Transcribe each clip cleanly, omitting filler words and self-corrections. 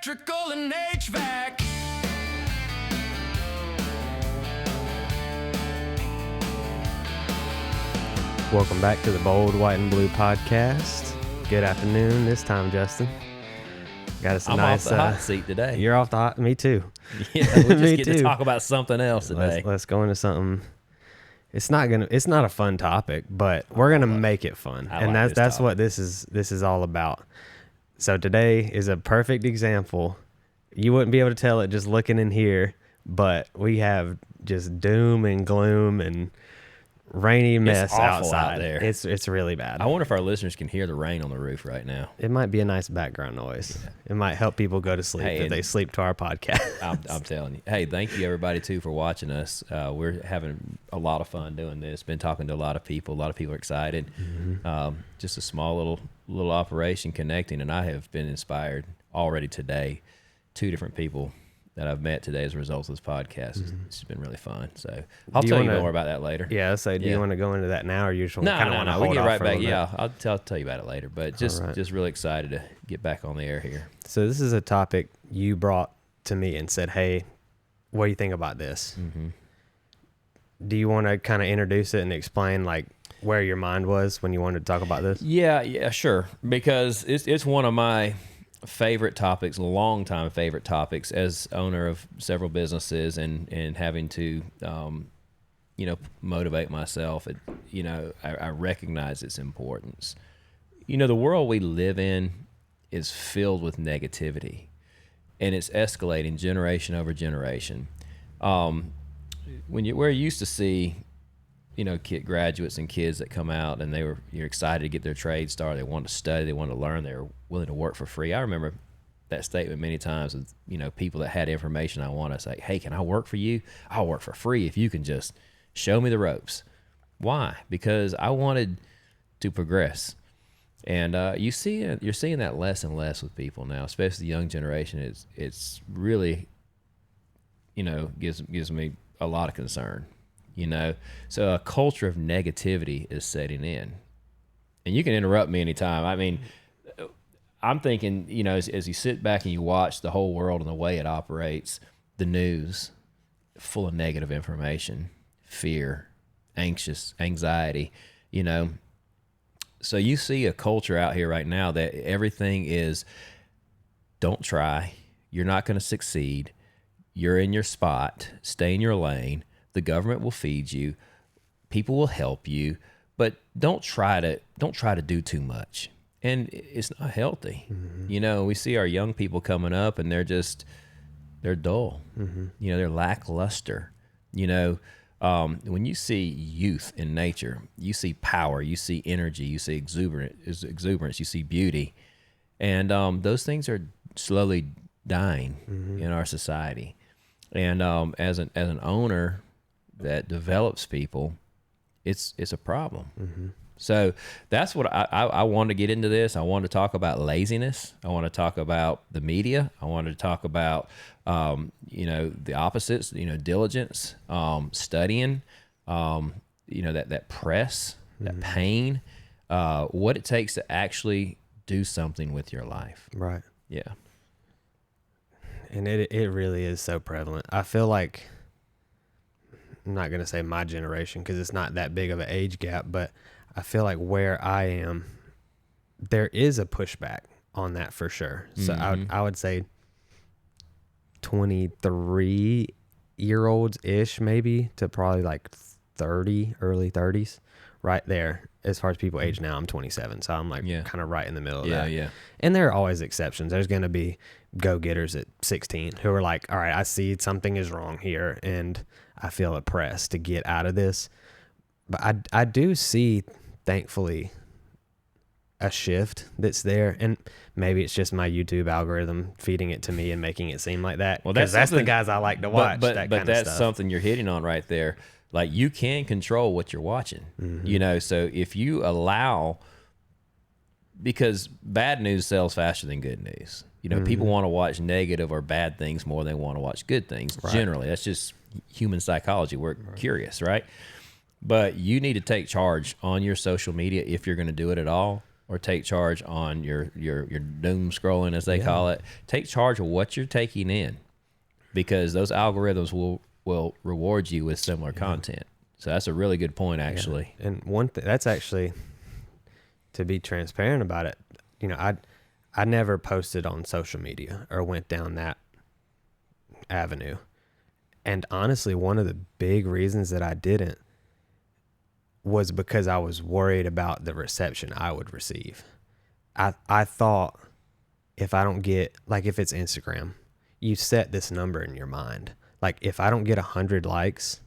electrical and HVAC. Welcome back to the Bold, White, and Blue podcast. Good afternoon this time, Justin. Got us a I'm nice off the hot seat today. You're off the hot. Me too. Yeah, we just Me get too. to talk about something else today. Let's go into something. It's not a fun topic, but we're gonna make it fun, and that's what this is all about. So today is a perfect example. You wouldn't be able to tell it just looking in here, but we have just doom and gloom and rainy mess outside. Out there. It's really bad. I wonder if our listeners can hear the rain on the roof right now. It might be a nice background noise. Yeah. It might help people go to sleep if they sleep to our podcast. I'm telling you. Hey, thank you everybody too for watching us. We're having a lot of fun doing this. Been talking to a lot of people. A lot of people are excited. Mm-hmm. Just a small little operation connecting, and I have been inspired already today. 2 different people that I've met today as a result of this podcast. Mm-hmm. It's been really fun. So I'll tell you more about that later. Yeah, do you want to go into that now, or you just want to hold off we get right for a back. little Yeah, bit? I'll tell you about it later. But just really excited to get back on the air here. So this is a topic you brought to me and said, "Hey, what do you think about this?" Mm-hmm. Do you want to kind of introduce it and explain like where your mind was when you wanted to talk about this? Yeah, sure. Because it's one of my favorite topics, long-time favorite topics, as owner of several businesses and having to, motivate myself. I recognize its importance. The world we live in is filled with negativity, and it's escalating generation over generation. Where you used to see, graduates and kids that come out and you're excited to get their trade started. They want to study, they want to learn, they're willing to work for free. I remember that statement many times with, people that had information I want to say, hey, can I work for you? I'll work for free if you can just show me the ropes. Why? Because I wanted to progress. And you're seeing that less and less with people now, especially the young generation. It's really, gives me a lot of concern. So a culture of negativity is setting in, and you can interrupt me anytime. I mean, I'm thinking, as you sit back and you watch the whole world and the way it operates, the news full of negative information, fear, anxiety, so you see a culture out here right now that everything is, don't try, you're not going to succeed, you're in your spot, stay in your lane. The government will feed you. People will help you, but don't try to do too much. And it's not healthy. Mm-hmm. We see our young people coming up, and they're dull. Mm-hmm. They're lackluster. When you see youth in nature, you see power, you see energy, you see exuberance, you see beauty, and those things are slowly dying in our society. And as an owner that develops people, it's a problem. Mm-hmm. So that's what I want to get into this. I want to talk about laziness. I want to talk about the media. I want to talk about, the opposites, diligence, studying, that press, that pain, what it takes to actually do something with your life. Right. Yeah. And it really is so prevalent. I feel like, I'm not going to say my generation because it's not that big of an age gap, but I feel like where I am, there is a pushback on that for sure. So I would say 23-year-olds-ish maybe to probably like 30, early 30s, right there. As far as people age now, I'm 27, so I'm like kind of right in the middle of that. Yeah. And there are always exceptions. There's going to be go-getters at 16 who are like, all right, I see something is wrong here, and I feel oppressed to get out of this. But I do see, thankfully, a shift that's there, and maybe it's just my YouTube algorithm feeding it to me and making it seem like that. Well, that's the guys I like to watch. But that's something you're hitting on right there. Like, you can control what you're watching, so if you allow, because bad news sells faster than good news. People want to watch negative or bad things more than they want to watch good things. Right. Generally, that's just human psychology. We're curious, right? But you need to take charge on your social media if you're going to do it at all. or take charge on your doom scrolling, as they call it. Take charge of what you're taking in, because those algorithms will reward you with similar content. So that's a really good point, actually. Yeah. And one thing that's actually, to be transparent about it, you know, I never posted on social media or went down that avenue. And honestly, one of the big reasons that I didn't was because I was worried about the reception I would receive. I thought, if I don't get, like, if it's Instagram, you set this number in your mind. Like, if I don't get 100 likes,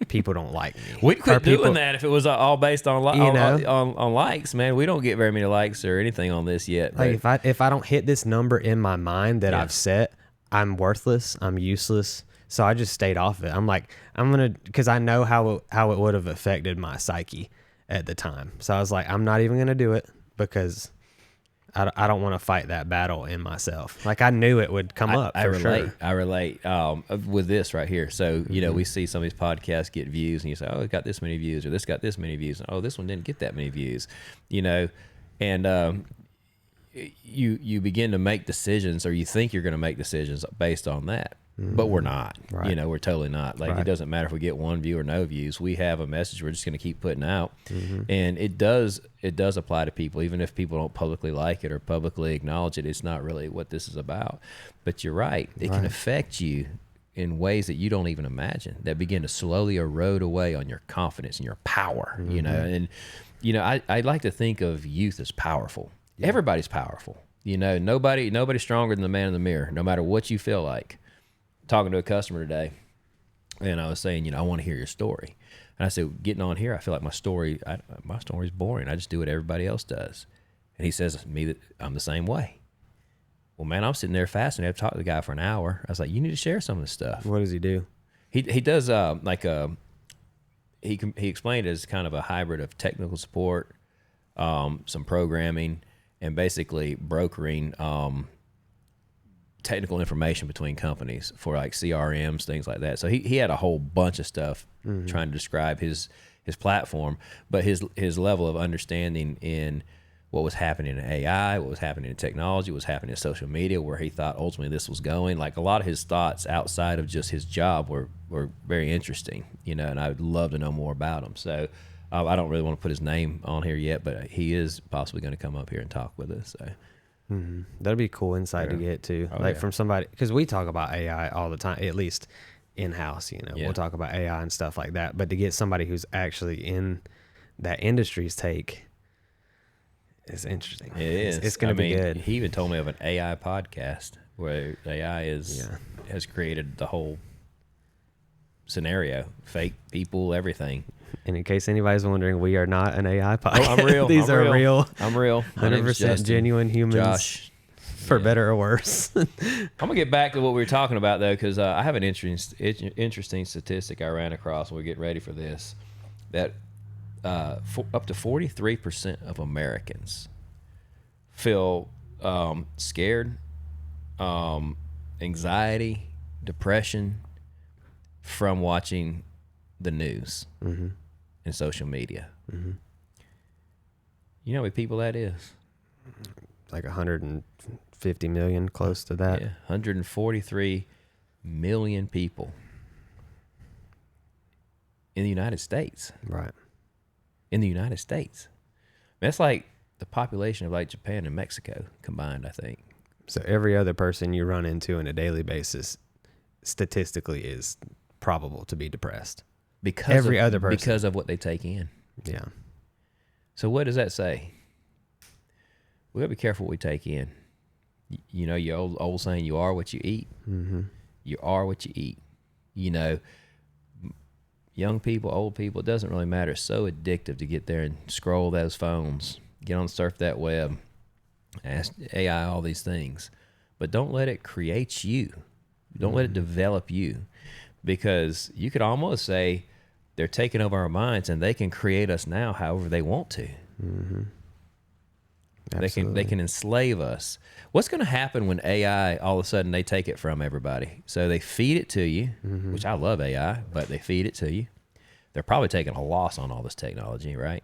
people don't like me. We'd quit doing that if it was all based on on likes, man. We don't get very many likes or anything on this yet. Like, if I don't hit this number in my mind that I've set, I'm worthless, I'm useless. So I just stayed off it. I'm like, because I know how it would have affected my psyche at the time. So I was like, I'm not even going to do it, because I don't want to fight that battle in myself. Like, I knew it would come up. I relate with this right here. So, you know, we see some of these podcasts get views, and you say, oh, it got this many views, or this got this many views. And, oh, this one didn't get that many views, you know, and you begin to make decisions, or you think you're going to make decisions based on that. But we're not. Right. You know, we're totally not. Like, it doesn't matter if we get one view or no views. We have a message we're just going to keep putting out. And it does apply to people, even if people don't publicly like it or publicly acknowledge it. It's not really what this is about. But you're right. It can affect you in ways that you don't even imagine, that begin to slowly erode away on your confidence and your power, you know. And, you know, I like to think of youth as powerful. Yeah. Everybody's powerful. You know, nobody's stronger than the man in the mirror, no matter what you feel like. Talking to a customer today, and I was saying, you know, I want to hear your story. And I said, getting on here, I feel like my story's boring. I just do what everybody else does. And he says to me that I'm the same way. Well, man, I'm sitting there fasting. I have to talk to the guy for an hour. I was like, you need to share some of this stuff. What does he do? He does he explained it as kind of a hybrid of technical support, some programming, and basically brokering technical information between companies for like CRMs, things like that. So he had a whole bunch of stuff trying to describe his platform, but his level of understanding in what was happening in AI, what was happening in technology, what was happening in social media, where he thought ultimately this was going. Like, a lot of his thoughts outside of just his job were very interesting, you know, and I would love to know more about him. So I don't really want to put his name on here yet, but he is possibly going to come up here and talk with us. So. That'd be cool insight to get to, from somebody, because we talk about AI all the time, at least in-house, you know, we'll talk about AI and stuff like that, but to get somebody who's actually in that industry's take is interesting. It is. It's going to be good. He even told me of an AI podcast where AI has created the whole scenario, fake people, everything. And in case anybody's wondering, we are not an AI podcast. Oh, I'm real. These are real. I'm real. 100% genuine humans. Josh. For better or worse. I'm going to get back to what we were talking about, though, because I have an interesting statistic I ran across when we get ready for this, that up to 43% of Americans feel scared, anxiety, depression from watching the news and social media. You know how many people that is? Like 150 million, close to that. Yeah, 143 million people in the United States. Right. In the United States. That's like the population of like Japan and Mexico combined, I think. So every other person you run into on a daily basis statistically is probable to be depressed. Because of what they take in. Yeah. So what does that say? We gotta be careful what we take in. You know, your old saying, you are what you eat. You are what you eat. You know, young people, old people, it doesn't really matter. It's so addictive to get there and scroll those phones, get on, surf that web, ask AI all these things. But don't let it create you. Don't let it develop you. Because you could almost say they're taking over our minds, and they can create us now however they want to. They can enslave us. What's going to happen when AI, all of a sudden, they take it from everybody? So they feed it to you, which I love AI, but they feed it to you. They're probably taking a loss on all this technology, right?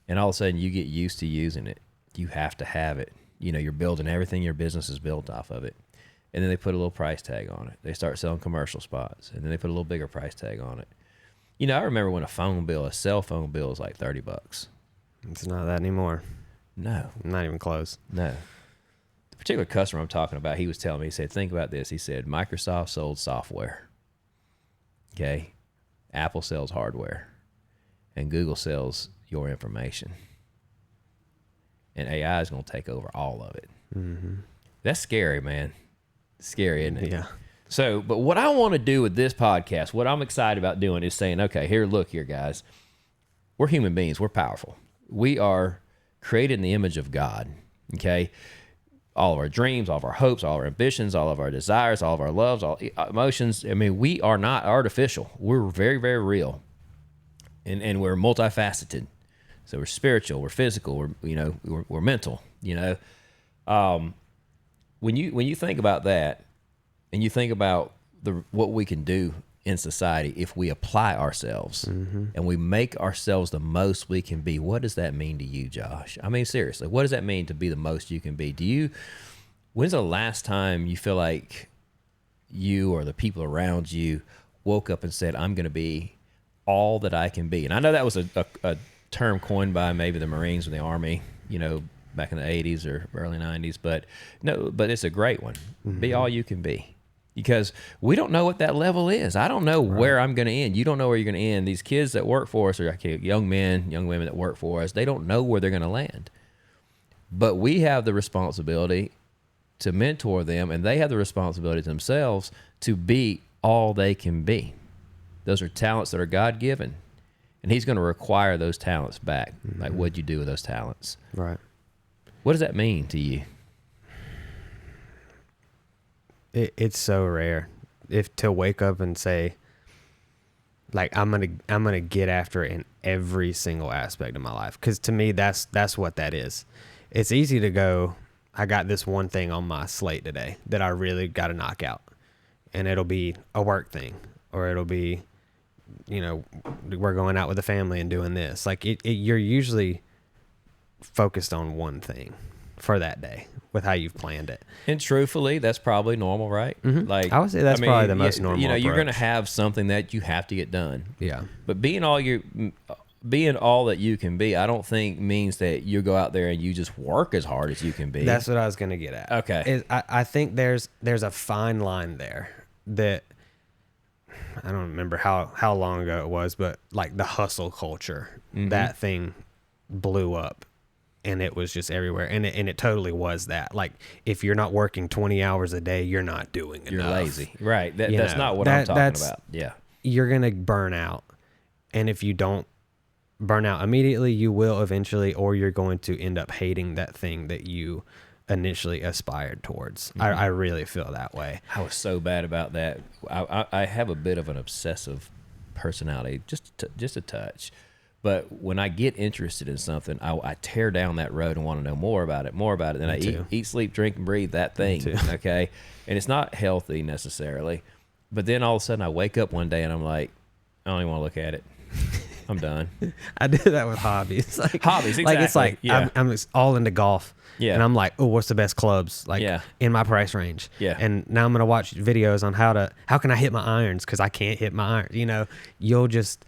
and all of a sudden you get used to using it. You have to have it. You're building everything, your business is built off of it. And then they put a little price tag on it. They start selling commercial spots, and then they put a little bigger price tag on it. I remember when a cell phone bill was like $30. It's not that anymore. No. Not even close. No. The particular customer I'm talking about, he was telling me, he said, think about this. He said, Microsoft sold software. Okay. Apple sells hardware. And Google sells your information. And AI is going to take over all of it. Mm-hmm. That's scary, man. Scary, isn't it? Yeah. So, but what I want to do with this podcast, what I'm excited about doing is saying, okay, look here, guys. We're human beings. We're powerful. We are created in the image of God, okay? All of our dreams, all of our hopes, all of our ambitions, all of our desires, all of our loves, all emotions. I mean, we are not artificial. We're very, very real. And we're multifaceted. So we're spiritual, we're physical, we're mental, When you think about that, and you think about what we can do in society if we apply ourselves and we make ourselves the most we can be, what does that mean to you, Josh? I mean, seriously, what does that mean to be the most you can be? When's the last time you feel like you or the people around you woke up and said, I'm going to be all that I can be? And I know that was a term coined by maybe the Marines or the Army, back in the 80s or early 90s, but it's a great one. Be all you can be. Because we don't know what that level is. I don't know where I'm going to end. You don't know where you're going to end. These kids that work for us, or young men, young women that work for us, they don't know where they're going to land. But we have the responsibility to mentor them, and they have the responsibility themselves to be all they can be. Those are talents that are God-given, and He's going to require those talents back. Like, what'd you do with those talents? Right. What does that mean to you? It's so rare to wake up and say, like, I'm gonna get after it in every single aspect of my life. Because to me, that's what that is. It's easy to go, I got this one thing on my slate today that I really got to knock out, and it'll be a work thing, or it'll be, we're going out with the family and doing this. Like you're usually focused on one thing for that day with how you've planned it. And truthfully, that's probably normal, right? Mm-hmm. Like, I would say that's probably the most normal approach. You're going to have something that you have to get done. Yeah. But being all that you can be, I don't think means that you go out there and you just work as hard as you can be. That's what I was going to get at. Okay. I think there's a fine line there that I don't remember how long ago it was, but like the hustle culture, that thing blew up. And it was just everywhere. And it totally was that. Like, if you're not working 20 hours a day, you're not doing enough. You're lazy. Right. That's not what I'm talking about. Yeah. You're going to burn out. And if you don't burn out immediately, you will eventually, or you're going to end up hating that thing that you initially aspired towards. I really feel that way. I was so bad about that. I have a bit of an obsessive personality, just a touch. But when I get interested in something, I tear down that road and want to know more about it. Then I eat, sleep, drink, and breathe that thing, okay? And it's not healthy necessarily. But then all of a sudden I wake up one day and I'm like, I don't even want to look at it. I'm done. I do that with hobbies. Hobbies, exactly. Like, it's like, I'm all into golf. Yeah. And I'm like, oh, what's the best clubs? Like, in my price range. Yeah. And now I'm going to watch videos on how can I hit my irons? Because I can't hit my irons. You'll just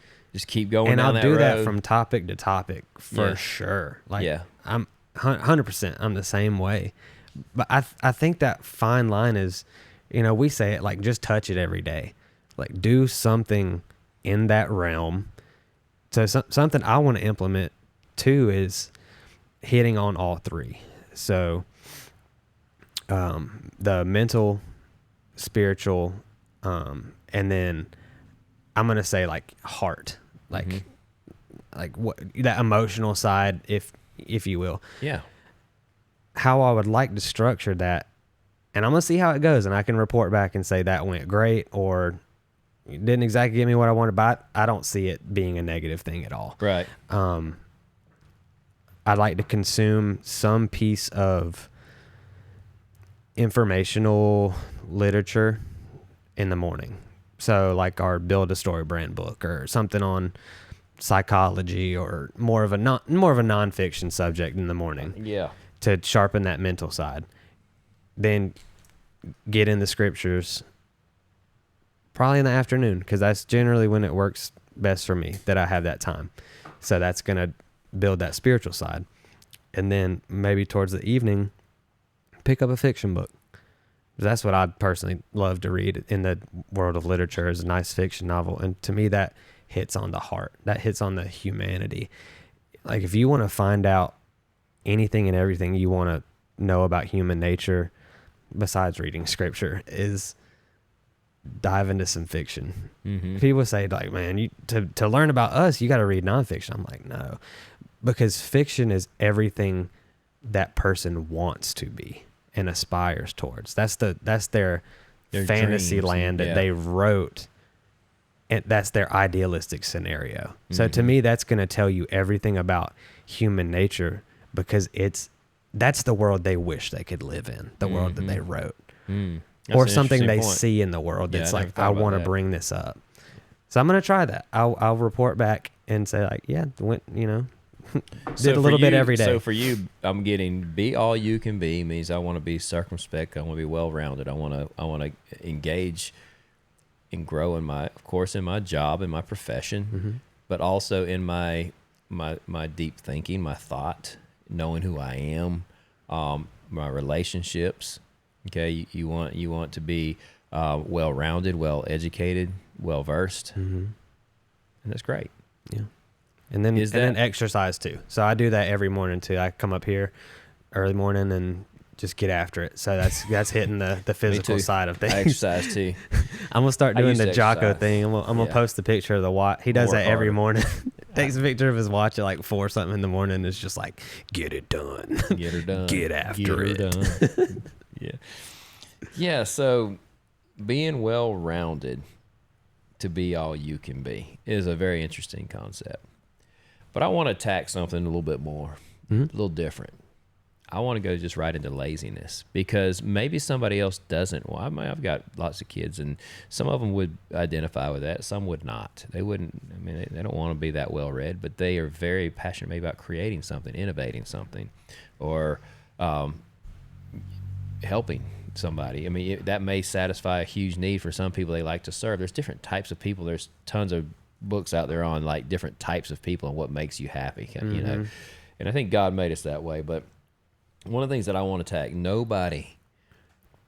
keep going and down I'll that do road. That from topic to topic for sure. Like, I'm 100%. I'm the same way. But I think that fine line is, we say it like, just touch it every day. Like, do something in that realm. So something I want to implement too is hitting on all three. So the mental, spiritual, and then I'm going to say like heart. Like what that emotional side, if you will. Yeah. How I would like to structure that, and I'm gonna see how it goes, and I can report back and say that went great or it didn't exactly give me what I wanted, but I don't see it being a negative thing at all. Right. I'd like to consume some piece of informational literature in the morning. So like our Build a Story brand book or something on psychology or more of a nonfiction subject in the morning. Yeah. To sharpen that mental side. Then get in the scriptures probably in the afternoon, because that's generally when it works best for me, that I have that time. So that's going to build that spiritual side. And then maybe towards the evening, pick up a fiction book. That's what I personally love to read in the world of literature, is a nice fiction novel. And to me, that hits on the heart. That hits on the humanity. Like, if you want to find out anything and everything you want to know about human nature, besides reading scripture, is dive into some fiction. Mm-hmm. People say, like, man, to learn about us, you got to read nonfiction. I'm like, no, because fiction is everything that person wants to be and aspires towards. That's their fantasy dreams, land that they wrote, and that's their idealistic scenario. Mm-hmm. So to me, that's going to tell you everything about human nature, because that's the world they wish they could live in, the world that they wrote. Or something they see in the world that's like, I want to bring this up. So I'm going to try that. I'll report back and say, like, yeah, went, did a little bit every day. So for you, I'm getting be all you can be means I want to be circumspect. I want to be well-rounded. I want to engage and grow in my job, in my profession, but also in my deep thinking, my thought, knowing who I am, my relationships. Okay, you want to be well-rounded, well-educated, well-versed, and that's great. Yeah, and then exercise too. So I do that every morning too. I come up here early morning and just get after it. So that's hitting the physical side of things. I exercise too. I'm gonna start doing the Jocko thing. I'm gonna post the picture of the watch. He does that every morning. Takes a picture of his watch at like 4 something in the morning. It's just like, get it done. Get her done. Get after it. Done. Yeah. So being well-rounded to be all you can be is a very interesting concept. But I want to attack something a little bit more, a little different. I want to go just right into laziness, because maybe somebody else doesn't. Well, I've got lots of kids, and some of them would identify with that. Some would not. They wouldn't. I mean, they don't want to be that well-read, but they are very passionate maybe about creating something, innovating something, or helping somebody. I mean, that may satisfy a huge need for some people they like to serve. There's different types of people. There's tons of books out there on like different types of people and what makes you happy, And I think God made us that way, but one of the things that I want to attack, nobody,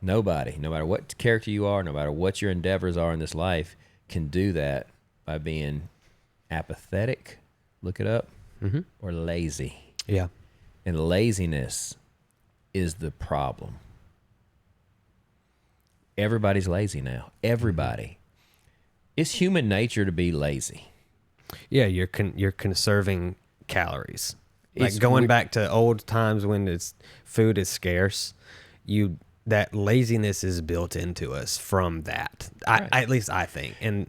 no matter what character you are, no matter what your endeavors are in this life, can do that by being apathetic, look it up, or lazy. Yeah. And laziness is the problem. Everybody's lazy now. Everybody. It's human nature to be lazy. Yeah, you're conserving calories. Like going back to old times when food is scarce, that laziness is built into us from that. Right. At least I think, and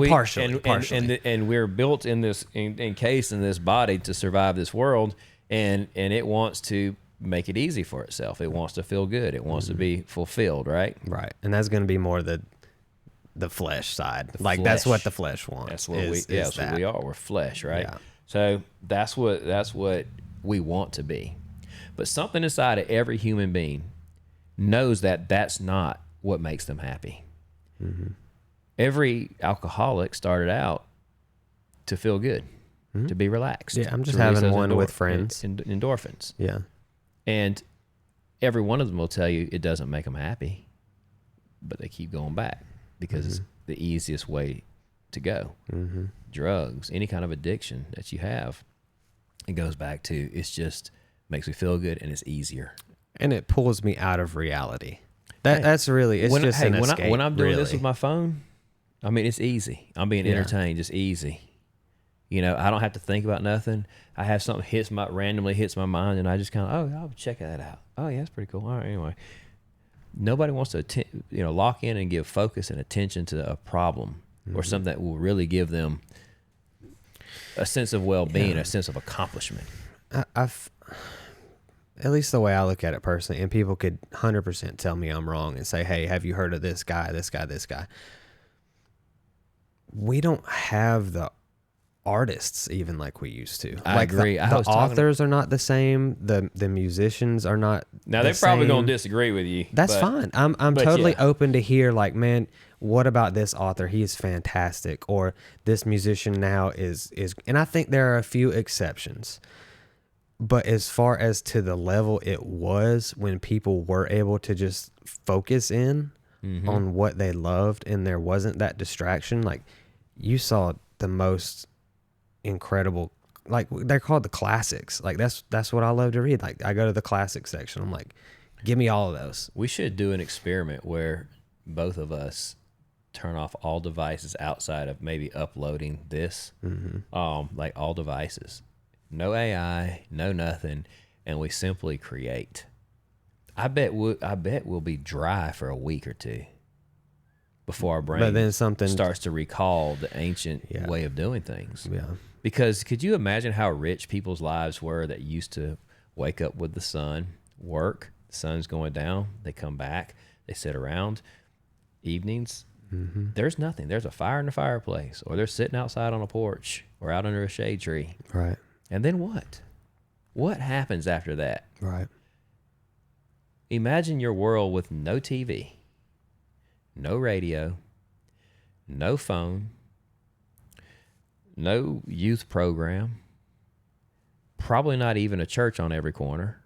partially. And we're built in this encased in this body to survive this world, and it wants to make it easy for itself. It wants to feel good. It wants to be fulfilled, right? Right, and that's going to be more the flesh side. That's what the flesh wants. That's what what we are. We're flesh, right? Yeah. So that's what we want to be. But something inside of every human being knows that that's not what makes them happy. Every alcoholic started out to feel good, to be relaxed. Yeah, I'm just having one with friends. Endorphins. Yeah. And every one of them will tell you it doesn't make them happy, but they keep going back because it's the easiest way to go. Drugs, any kind of addiction that you have, it goes back to it's just makes me feel good and it's easier. And it pulls me out of reality. That's really, it's just an escape. When I'm doing this with my phone, I mean, it's easy. I'm being entertained, just easy. I don't have to think about nothing. I have something randomly hits my mind, and I just kind of, I'll check that out. Oh, yeah, that's pretty cool. All right, anyway. Nobody wants to, lock in and give focus and attention to a problem or something that will really give them a sense of well-being, a sense of accomplishment. At least the way I look at it personally, and people could 100% tell me I'm wrong and say, hey, have you heard of this guy, this guy, this guy? We don't have the artists even like we used to. I like agree. The authors are not the same. The musicians are not. Now they're probably gonna disagree with you. That's fine. I'm totally open to hear like, man, what about this author? He is fantastic. Or this musician now is and I think there are a few exceptions. But as far as to the level it was when people were able to just focus in on what they loved and there wasn't that distraction, like you saw the most incredible, like they're called the classics. Like that's what I love to read. Like I go to the classics section. I'm like, give me all of those. We should do an experiment where both of us turn off all devices outside of maybe uploading this, like all devices. No AI, no nothing, and we simply create. I bet we'll be dry for a week or two before our brain starts to recall the ancient way of doing things. Yeah. Because could you imagine how rich people's lives were that used to wake up with the sun, work, the sun's going down, they come back, they sit around, evenings, there's nothing. There's a fire in the fireplace, or they're sitting outside on a porch or out under a shade tree. Right. And then what? What happens after that? Right. Imagine your world with no TV, no radio, no phone, no youth program, probably not even a church on every corner,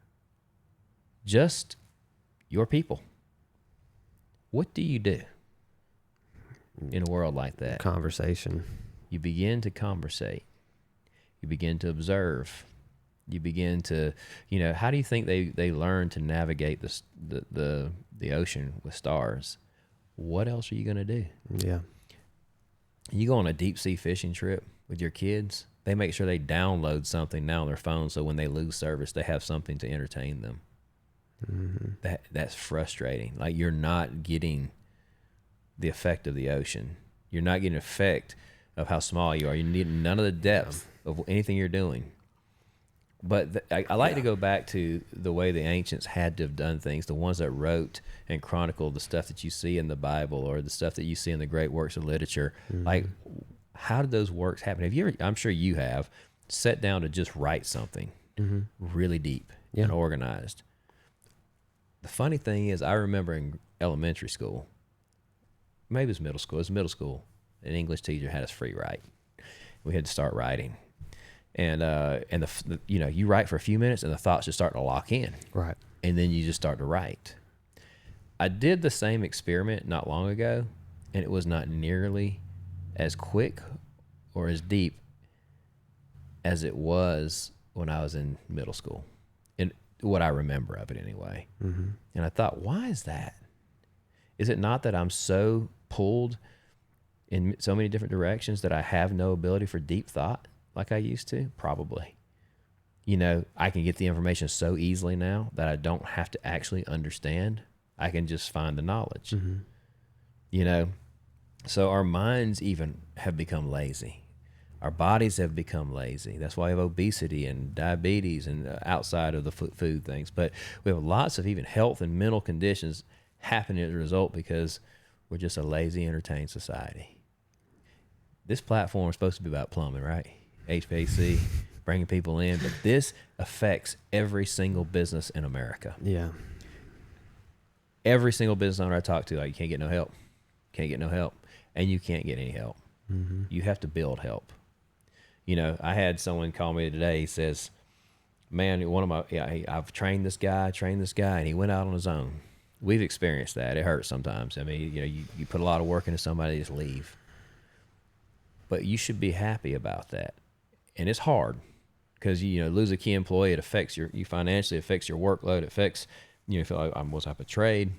just your people. What do you do in a world like that? Conversation. You begin to conversate. You begin to observe. You begin to, how do you think they learn to navigate the ocean with stars? What else are you going to do? Yeah. You go on a deep sea fishing trip with your kids, they make sure they download something now on their phone so when they lose service, they have something to entertain them. That's frustrating. Like you're not getting the effect of the ocean. You're not getting the effect of how small you are. You need none of the depth of anything you're doing. But I like to go back to the way the ancients had to have done things, the ones that wrote and chronicled the stuff that you see in the Bible or the stuff that you see in the great works of literature. Like, how did those works happen? Have you ever, I'm sure you have, sat down to just write something really deep and organized? The funny thing is, I remember in elementary school, maybe it was middle school, an English teacher had us free write. We had to start writing. And you write for a few minutes and the thoughts just start to lock in. Right. And then you just start to write. I did the same experiment not long ago, and it was not nearly as quick or as deep as it was when I was in middle school. And what I remember of it anyway. And I thought, why is that? Is it not that I'm so pulled in so many different directions that I have no ability for deep thought like I used to? Probably. I can get the information so easily now that I don't have to actually understand. I can just find the knowledge. So our minds even have become lazy. Our bodies have become lazy. That's why we have obesity and diabetes and outside of the food things. But we have lots of even health and mental conditions happening as a result because we're just a lazy, entertained society. This platform is supposed to be about plumbing, right? HVAC, bringing people in. But this affects every single business in America. Yeah. Every single business owner I talk to, like, you can't get no help. Can't get no help. And you can't get any help. You have to build help. I had someone call me today. He says, man, I've trained this guy, and he went out on his own. We've experienced that. It hurts sometimes. I mean, you put a lot of work into somebody, just leave. But you should be happy about that. And it's hard because, lose a key employee, it affects you financially, it affects your workload, it affects, you feel like, was I betrayed?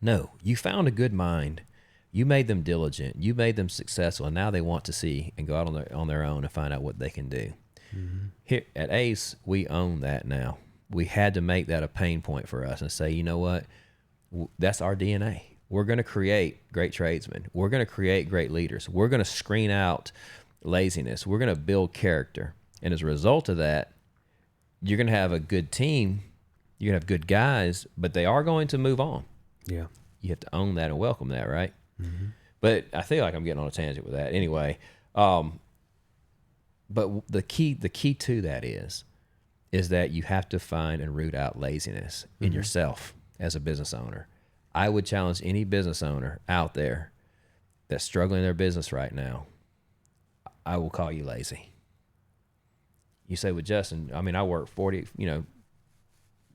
No, you found a good mind. You made them diligent. You made them successful, and now they want to see and go out on their own and find out what they can do. Here at ACE, we own that now. We had to make that a pain point for us and say, you know what? That's our DNA. We're going to create great tradesmen. We're going to create great leaders. We're going to screen out laziness. We're going to build character. And as a result of that, you're going to have a good team. You're going to have good guys, but they are going to move on. Yeah. You have to own that and welcome that, right? But I feel like I'm getting on a tangent with that. Anyway, But the key to that is that you have to find and root out laziness in yourself as a business owner. I would challenge any business owner out there that's struggling in their business right now. I will call you lazy. You say, well, Justin, I mean, I work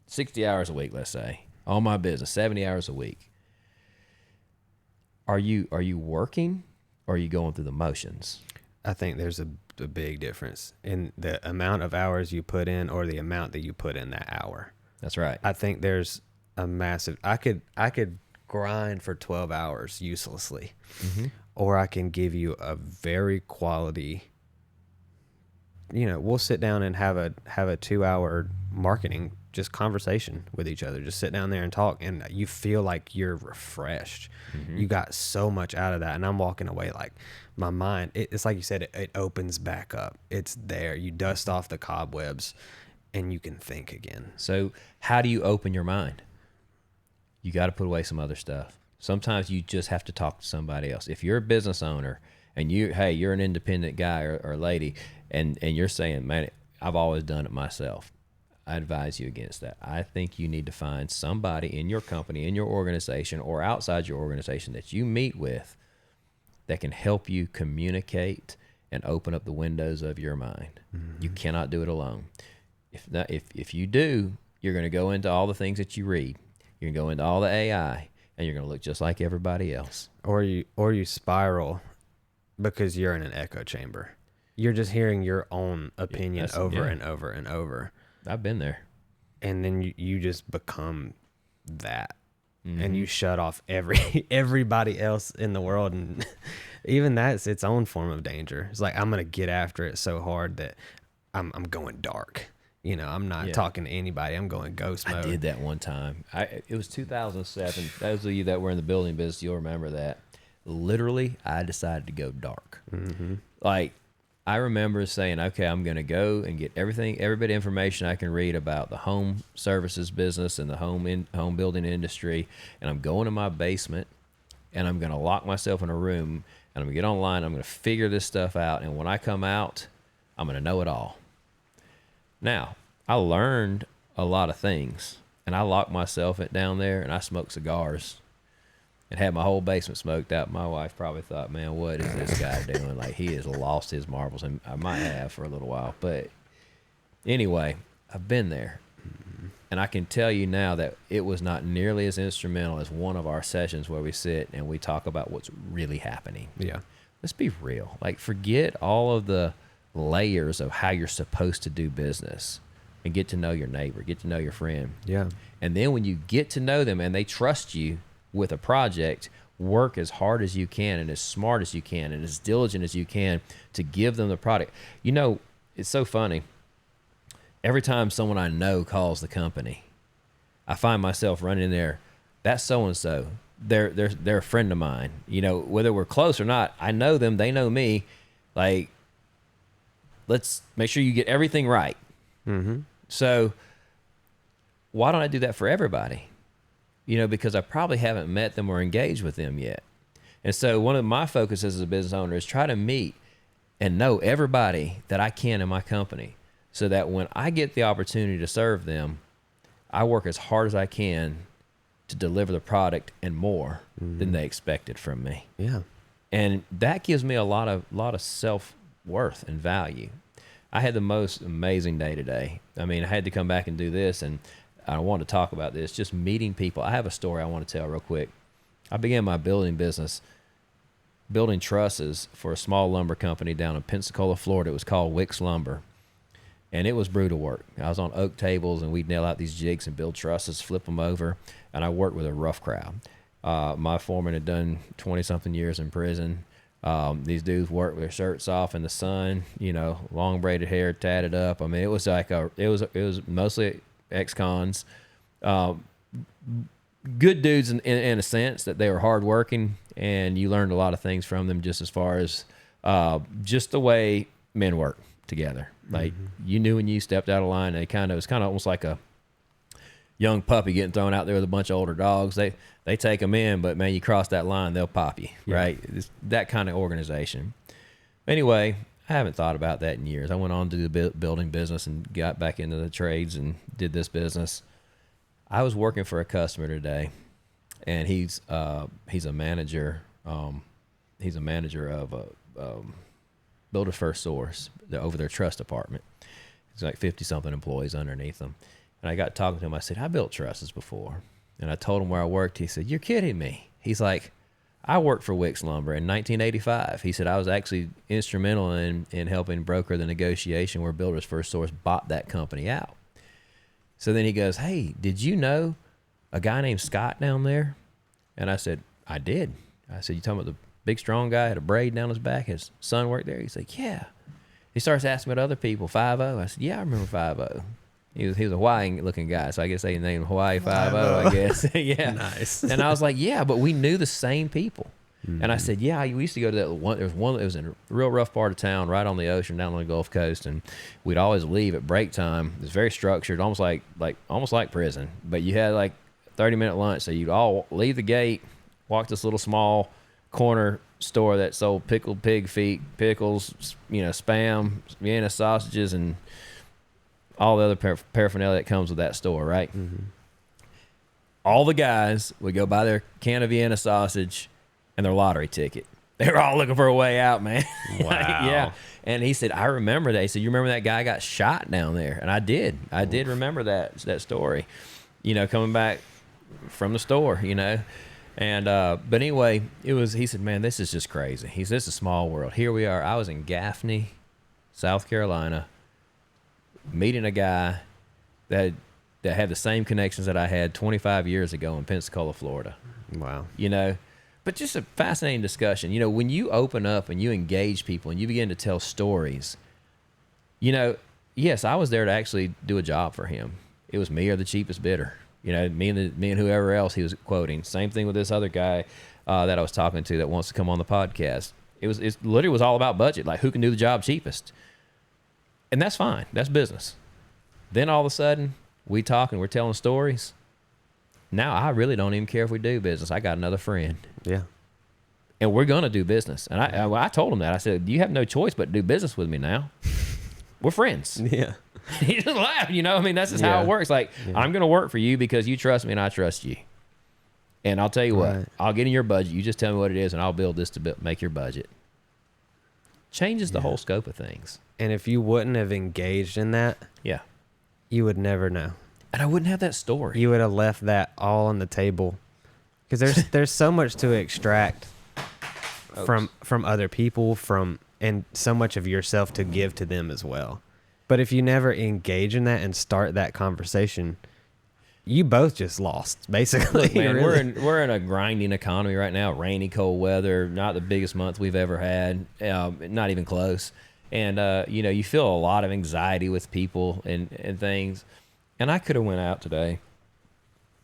60 hours a week, let's say, on my business, 70 hours a week. Are you working, or are you going through the motions? I think there's a big difference in the amount of hours you put in or the amount that you put in that hour. That's right. I think there's a massive, I could grind for 12 hours uselessly, or I can give you a very quality, we'll sit down and have a 2-hour marketing just conversation with each other. Just sit down there and talk, and you feel like you're refreshed. You got so much out of that, and I'm walking away like my mind, it's like you said, it opens back up. It's there. You dust off the cobwebs and you can think again. So how do you open your mind? You got to put away some other stuff. Sometimes you just have to talk to somebody else. If you're a business owner and you're an independent guy or lady, and you're saying, man, I've always done it myself, I advise you against that. I think you need to find somebody in your company, in your organization, or outside your organization that you meet with that can help you communicate and open up the windows of your mind. You cannot do it alone. If you do, you're going to go into all the things that you read. You're going to go into all the AI, and you're going to look just like everybody else. Or you spiral because you're in an echo chamber. You're just hearing your own opinion over and over and over. I've been there. And then you just become that. And you shut off everybody else in the world. And even that's its own form of danger. It's like, I'm going to get after it so hard that I'm going dark. I'm not talking to anybody. I'm going ghost mode. I did that one time. It was 2007. Those of you that were in the building business, you'll remember that. Literally, I decided to go dark. Like, I remember saying, okay, I'm going to go and get every bit of information I can read about the home services business and the home building industry. And I'm going to my basement, and I'm going to lock myself in a room, and I'm going to get online. I'm going to figure this stuff out. And when I come out, I'm going to know it all. Now, I learned a lot of things, and I locked myself down there, and I smoked cigars and had my whole basement smoked out. My wife probably thought, man, what is this guy doing? Like, he has lost his marbles, and I might have for a little while. But anyway, I've been there, and I can tell you now that it was not nearly as instrumental as one of our sessions where we sit and we talk about what's really happening. Yeah. Let's be real. Like, forget all of the layers of how you're supposed to do business and get to know your neighbor, get to know your friend. Yeah. And then when you get to know them and they trust you with a project, work as hard as you can and as smart as you can and as diligent as you can to give them the product. It's so funny. Every time someone I know calls the company, I find myself running in there. That's so-and-so. They're a friend of mine. Whether we're close or not, I know them. They know me. Like, let's make sure you get everything right. So why don't I do that for everybody? Because I probably haven't met them or engaged with them yet. And so one of my focuses as a business owner is try to meet and know everybody that I can in my company so that when I get the opportunity to serve them, I work as hard as I can to deliver the product and more than they expected from me. Yeah. And that gives me a lot of self-worth and value. I had the most amazing day today. I mean, I had to come back and do this, and I want to talk about this, just meeting people. I have a story I want to tell real quick. I began my building business building trusses for a small lumber company down in Pensacola, Florida. It was called Wicks Lumber, and it was brutal work. I was on oak tables, and we'd nail out these jigs and build trusses, flip them over, and I worked with a rough crowd. My foreman had done 20-something years in prison. These dudes worked with their shirts off in the sun, long braided hair, tatted up. I mean, it was like it was mostly ex-cons, good dudes in a sense that they were hardworking, and you learned a lot of things from them just as far as just the way men work together. Like, you knew when you stepped out of line, it was kind of almost like a young puppy getting thrown out there with a bunch of older dogs. They take them in, but man, you cross that line, they'll pop you, right? It's that kind of organization. Anyway, I haven't thought about that in years. I went on to the building business and got back into the trades and did this business. I was working for a customer today, and he's a manager. He's a manager of a Builder First Source over their trust department. He's like 50-something employees underneath him. And I got talking to him. I said, I built trusses before. And I told him where I worked. He said, you're kidding me. He's like, I worked for Wicks Lumber in 1985. He said, I was actually instrumental in helping broker the negotiation where Builders First Source bought that company out. So then he goes, hey, did you know a guy named Scott down there? And I said, I did. I said, you talking about the big strong guy, had a braid down his back, his son worked there? He's like, yeah. He starts asking about other people, 5-0. I said, yeah, I remember 5-0. He was a Hawaiian-looking guy, so I guess they named Hawaii 5-0, I guess. Yeah. Nice. And I was like, yeah, but we knew the same people. Mm-hmm. And I said, yeah, we used to go to that one. There was one that was in a real rough part of town, right on the ocean, down on the Gulf Coast, and we'd always leave at break time. It was very structured, almost like prison. But you had like 30-minute lunch, so you'd all leave the gate, walk to this little small corner store that sold pickled pig feet, pickles, Spam, Vienna sausages, and all the other paraphernalia that comes with that store, right? Mm-hmm. All the guys would go buy their can of Vienna sausage and their lottery ticket. They were all looking for a way out, man. Wow. Yeah. And he said, I remember that. He said, you remember that guy got shot down there? And I did. I did remember that story, coming back from the store, And, but anyway, he said, man, this is just crazy. He said, this is a small world. Here we are. I was in Gaffney, South Carolina, meeting a guy that had the same connections that I had 25 years ago in Pensacola, Florida. Wow. But just a fascinating discussion. When you open up and you engage people and you begin to tell stories, yes, I was there to actually do a job for him. It was me or the cheapest bidder. Me and whoever else he was quoting. Same thing with this other guy that I was talking to that wants to come on the podcast. It literally was all about budget, like who can do the job cheapest. And that's fine. That's business. Then all of a sudden, we talk and we're telling stories. Now I really don't even care if we do business. I got another friend. Yeah. And we're going to do business. And I told him that. I said, you have no choice but to do business with me now. We're friends. Yeah. He just laughed, that's just how it works. Like, I'm going to work for you because you trust me and I trust you. And I'll tell you what, I'll get in your budget. You just tell me what it is and I'll build this to make your budget. Changes the whole scope of things. And if you wouldn't have engaged in that, you would never know. And I wouldn't have that story. You would have left that all on the table. Because there's so much to extract from other people, and so much of yourself to give to them as well. But if you never engage in that and start that conversation, you both just lost, basically. Look, man, really. we're in a grinding economy right now. Rainy, cold weather, not the biggest month we've ever had, not even close. And you feel a lot of anxiety with people and things. And I could have went out today,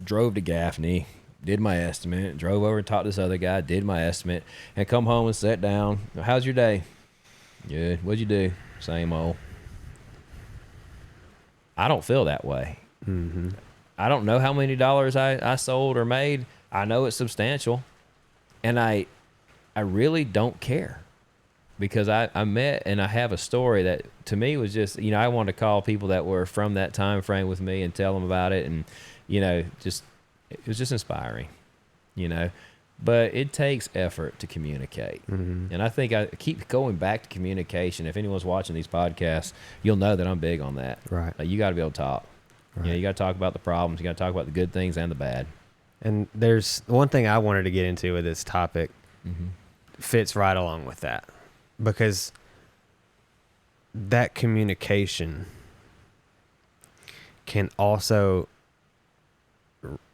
drove to Gaffney, did my estimate, drove over and talked to this other guy, did my estimate, and come home and sat down. How's your day? Good. What'd you do? Same old. I don't feel that way. Mm-hmm. I don't know how many dollars I sold or made. I know it's substantial. And I really don't care. Because I met and I have a story that to me was just, I wanted to call people that were from that time frame with me and tell them about it. And, it was just inspiring, But it takes effort to communicate. Mm-hmm. And I think I keep going back to communication. If anyone's watching these podcasts, you'll know that I'm big on that. Right. Like, you got to be able to talk. Right. You got to talk about the problems. You got to talk about the good things and the bad. And there's one thing I wanted to get into with this topic fits right along with that. Because that communication can also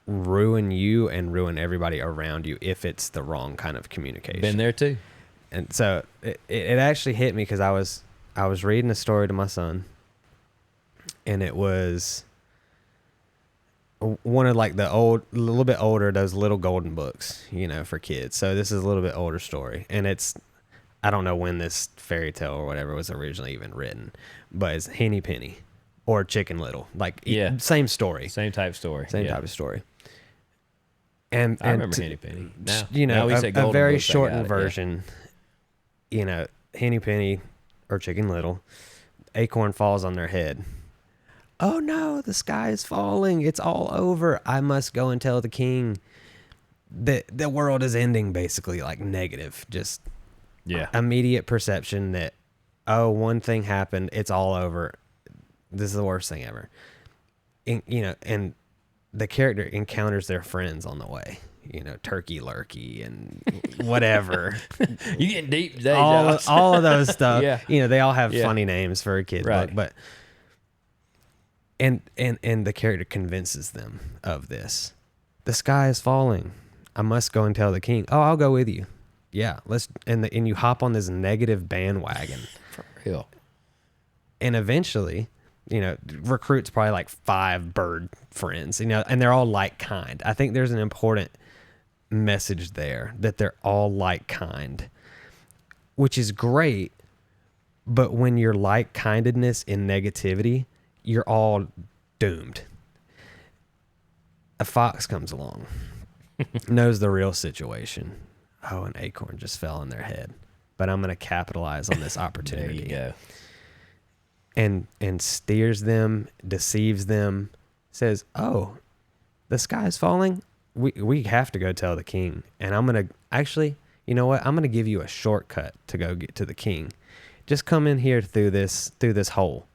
ruin you and ruin everybody around you if it's the wrong kind of communication. Been there too. And so it actually hit me because I was reading a story to my son, and it was one of like a little bit older, those little golden books, for kids. So this is a little bit older story, and I don't know when this fairy tale or whatever was originally even written, but it's Henny Penny or Chicken Little. Like, same story. Same type story. Same type of story. And I remember Henny Penny. A very shortened version, Henny Penny or Chicken Little, acorn falls on their head. Oh no, the sky is falling. It's all over. I must go and tell the king that the world is ending, basically, like negative. Just immediate perception that, oh, one thing happened. It's all over. This is the worst thing ever. And the character encounters their friends on the way. Turkey Lurkey and whatever. You getting deep today, all of those stuff. Yeah. They all have funny names for a kid book, but and the character convinces them of this. The sky is falling. I must go and tell the king. Oh, I'll go with you. Yeah, let's and you hop on this negative bandwagon. For real. And eventually, recruits probably like 5 bird friends, and they're all like kind. I think there's an important message there that they're all like kind, which is great. But when you're like kindedness in negativity, you're all doomed. A fox comes along, knows the real situation. Oh, an acorn just fell on their head, but I'm going to capitalize on this opportunity. There you go. And steers them, deceives them, says, oh, the sky's falling. We have to go tell the king. And I'm going to actually, you know what? I'm going to give you a shortcut to go get to the king. Just come in here through this hole.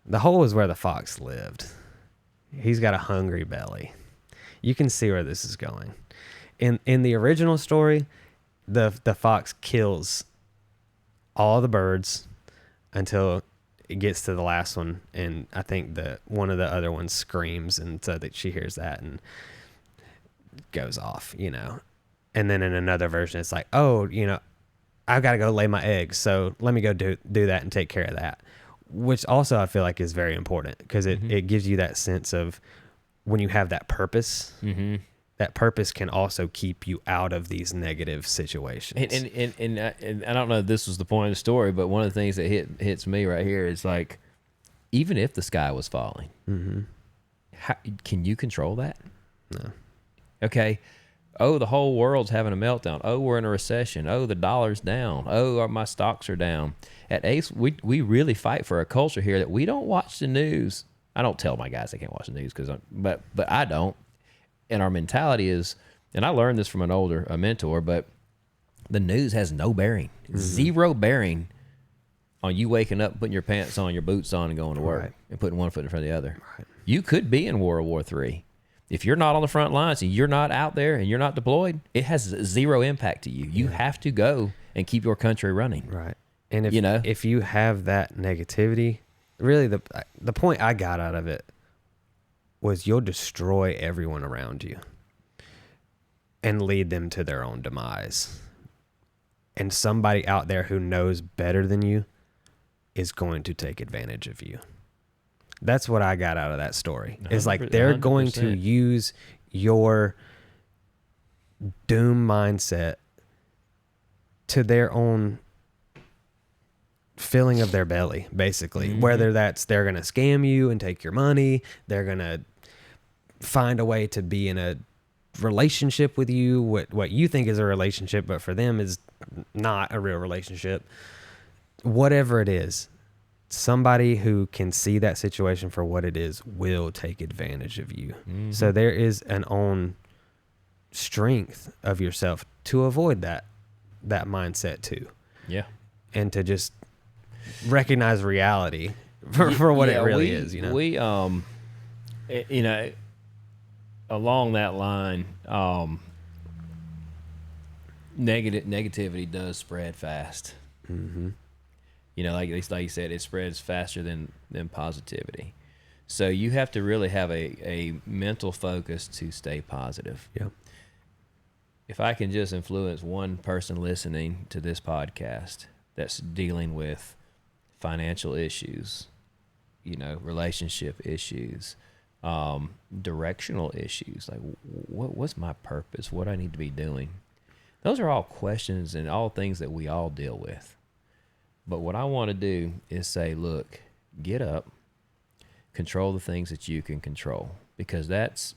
The hole is where the fox lived. He's got a hungry belly. You can see where this is going. In the original story, the fox kills all the birds until it gets to the last one, and I think one of the other ones screams, and so that she hears that and goes off, And then in another version, it's like, oh, I've got to go lay my eggs, so let me go do that and take care of that. Which also I feel like is very important because it gives you that sense of when you have that purpose. Mm-hmm. That purpose can also keep you out of these negative situations. And I don't know if this was the point of the story, but one of the things that hits me right here is like, even if the sky was falling, can you control that? No. Okay. Oh, the whole world's having a meltdown. Oh, we're in a recession. Oh, the dollar's down. Oh, my stocks are down. At ACE, we really fight for a culture here that we don't watch the news. I don't tell my guys they can't watch the news but I don't. And our mentality is, and I learned this from a mentor, but the news has no bearing, zero bearing on you waking up, putting your pants on, your boots on, and going to work and putting one foot in front of the other. Right. You could be in World War III. If you're not on the front lines and you're not out there and you're not deployed, it has zero impact to you. You have to go and keep your country running. Right. And if you have that negativity, really the point I got out of it was you'll destroy everyone around you and lead them to their own demise. And somebody out there who knows better than you is going to take advantage of you. That's what I got out of that story. It's like they're going to use your doom mindset to their own filling of their belly, basically. Whether that's they're going to scam you and take your money, they're going to find a way to be in a relationship with you, what you think is a relationship, but for them is not a real relationship. Whatever it is, somebody who can see that situation for what it is will take advantage of you. So there is an own strength of yourself to avoid that mindset too. Yeah. And to just recognize reality for what it really is, We along that line, negativity does spread fast. Like you said, it spreads faster than positivity. So you have to really have a mental focus to stay positive. Yeah. If I can just influence one person listening to this podcast that's dealing with financial issues, relationship issues, directional issues, like what's my purpose? What do I need to be doing? Those are all questions and all things that we all deal with. But what I want to do is say, look, get up, control the things that you can control, because that's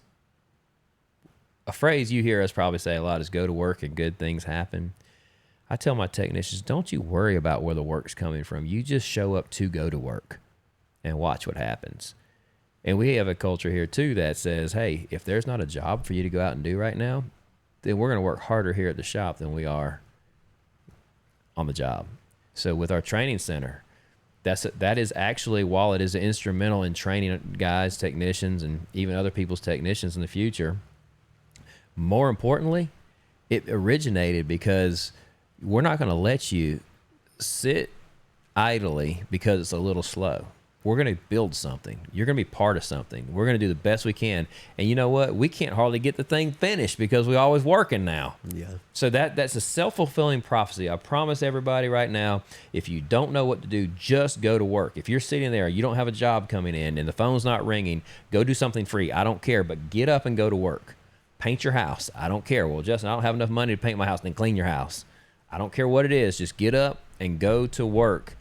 a phrase you hear us probably say a lot is go to work and good things happen. I tell my technicians, don't you worry about where the work's coming from. You just show up to go to work and watch what happens. And we have a culture here too that says, hey, if there's not a job for you to go out and do right now, then we're going to work harder here at the shop than we are on the job. So with our training center, that is actually, while it is instrumental in training guys, technicians, and even other people's technicians in the future, more importantly, it originated because we're not going to let you sit idly because it's a little slow. We're going to build something. You're going to be part of something. We're going to do the best we can. And you know what? We can't hardly get the thing finished because we're always working now. Yeah. So that's a self-fulfilling prophecy. I promise everybody right now, if you don't know what to do, just go to work. If you're sitting there, you don't have a job coming in and the phone's not ringing, go do something free. I don't care, but get up and go to work. Paint your house. I don't care. Well, Justin, I don't have enough money to paint my house. Then clean your house. I don't care what it is. Just get up and go to work,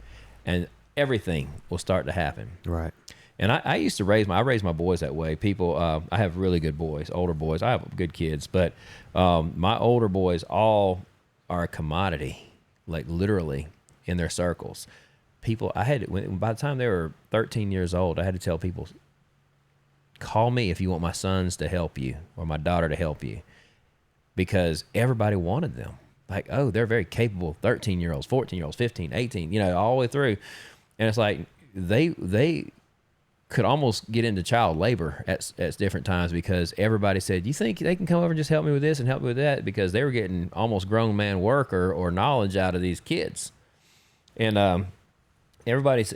and everything will start to happen. Right. And I used to raise my boys that way. People, I have really good boys, older boys. I have good kids, but my older boys all are a commodity, like literally in their circles. People, by the time they were 13 years old, I had to tell people, call me if you want my sons to help you or my daughter to help you, because everybody wanted them. Like, oh, they're very capable 13-year-olds, 14-year-olds, 15, 18, all the way through. And it's like they could almost get into child labor at different times because everybody said, you think they can come over and just help me with this and help me with that? Because they were getting almost grown man work or knowledge out of these kids. And everybody's,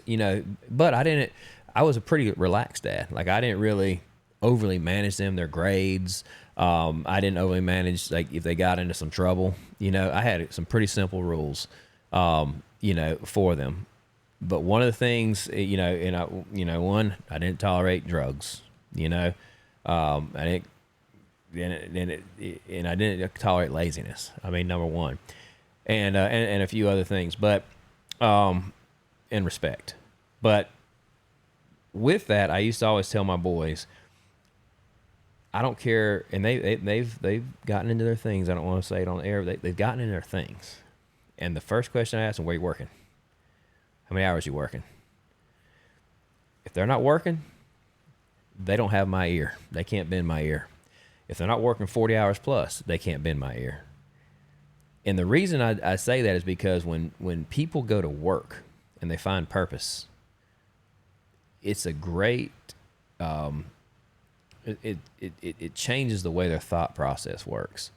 but I was a pretty relaxed dad. Like, I didn't really overly manage them, their grades. I didn't overly manage, like, if they got into some trouble. I had some pretty simple rules, for them. But one of the things, one, I didn't tolerate drugs. I didn't tolerate laziness. I mean, number one, and a few other things, but and respect. But with that, I used to always tell my boys, I don't care, and they've gotten into their things. I don't want to say it on the air. They've gotten into their things, and the first question I ask them, where are you working? How many hours are you working? If they're not working, they don't have my ear. They can't bend my ear. If they're not working 40 hours plus, they can't bend my ear. And the reason I say that is because when people go to work and they find purpose, it's a great, it changes the way their thought process works.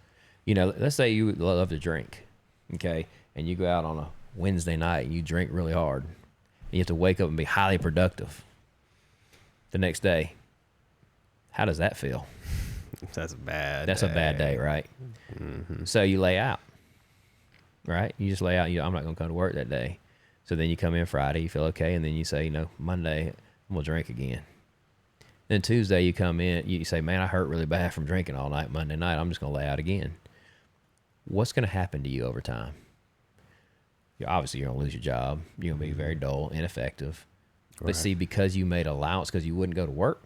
Let's say you love to drink, okay, and you go out on a Wednesday night and you drink really hard, and you have to wake up and be highly productive the next day. How does that feel? That's a bad day, right? Mm-hmm. So you lay out, right? You just lay out. I'm not going to come to work that day. So then you come in Friday, you feel okay, and then you say, Monday I'm going to drink again. Then Tuesday you come in, you say, man, I hurt really bad from drinking all night. Monday night I'm just going to lay out again. What's going to happen to you over time? Obviously, you're going to lose your job. You're going to be very dull, ineffective. Right. But see, because you made allowance because you wouldn't go to work,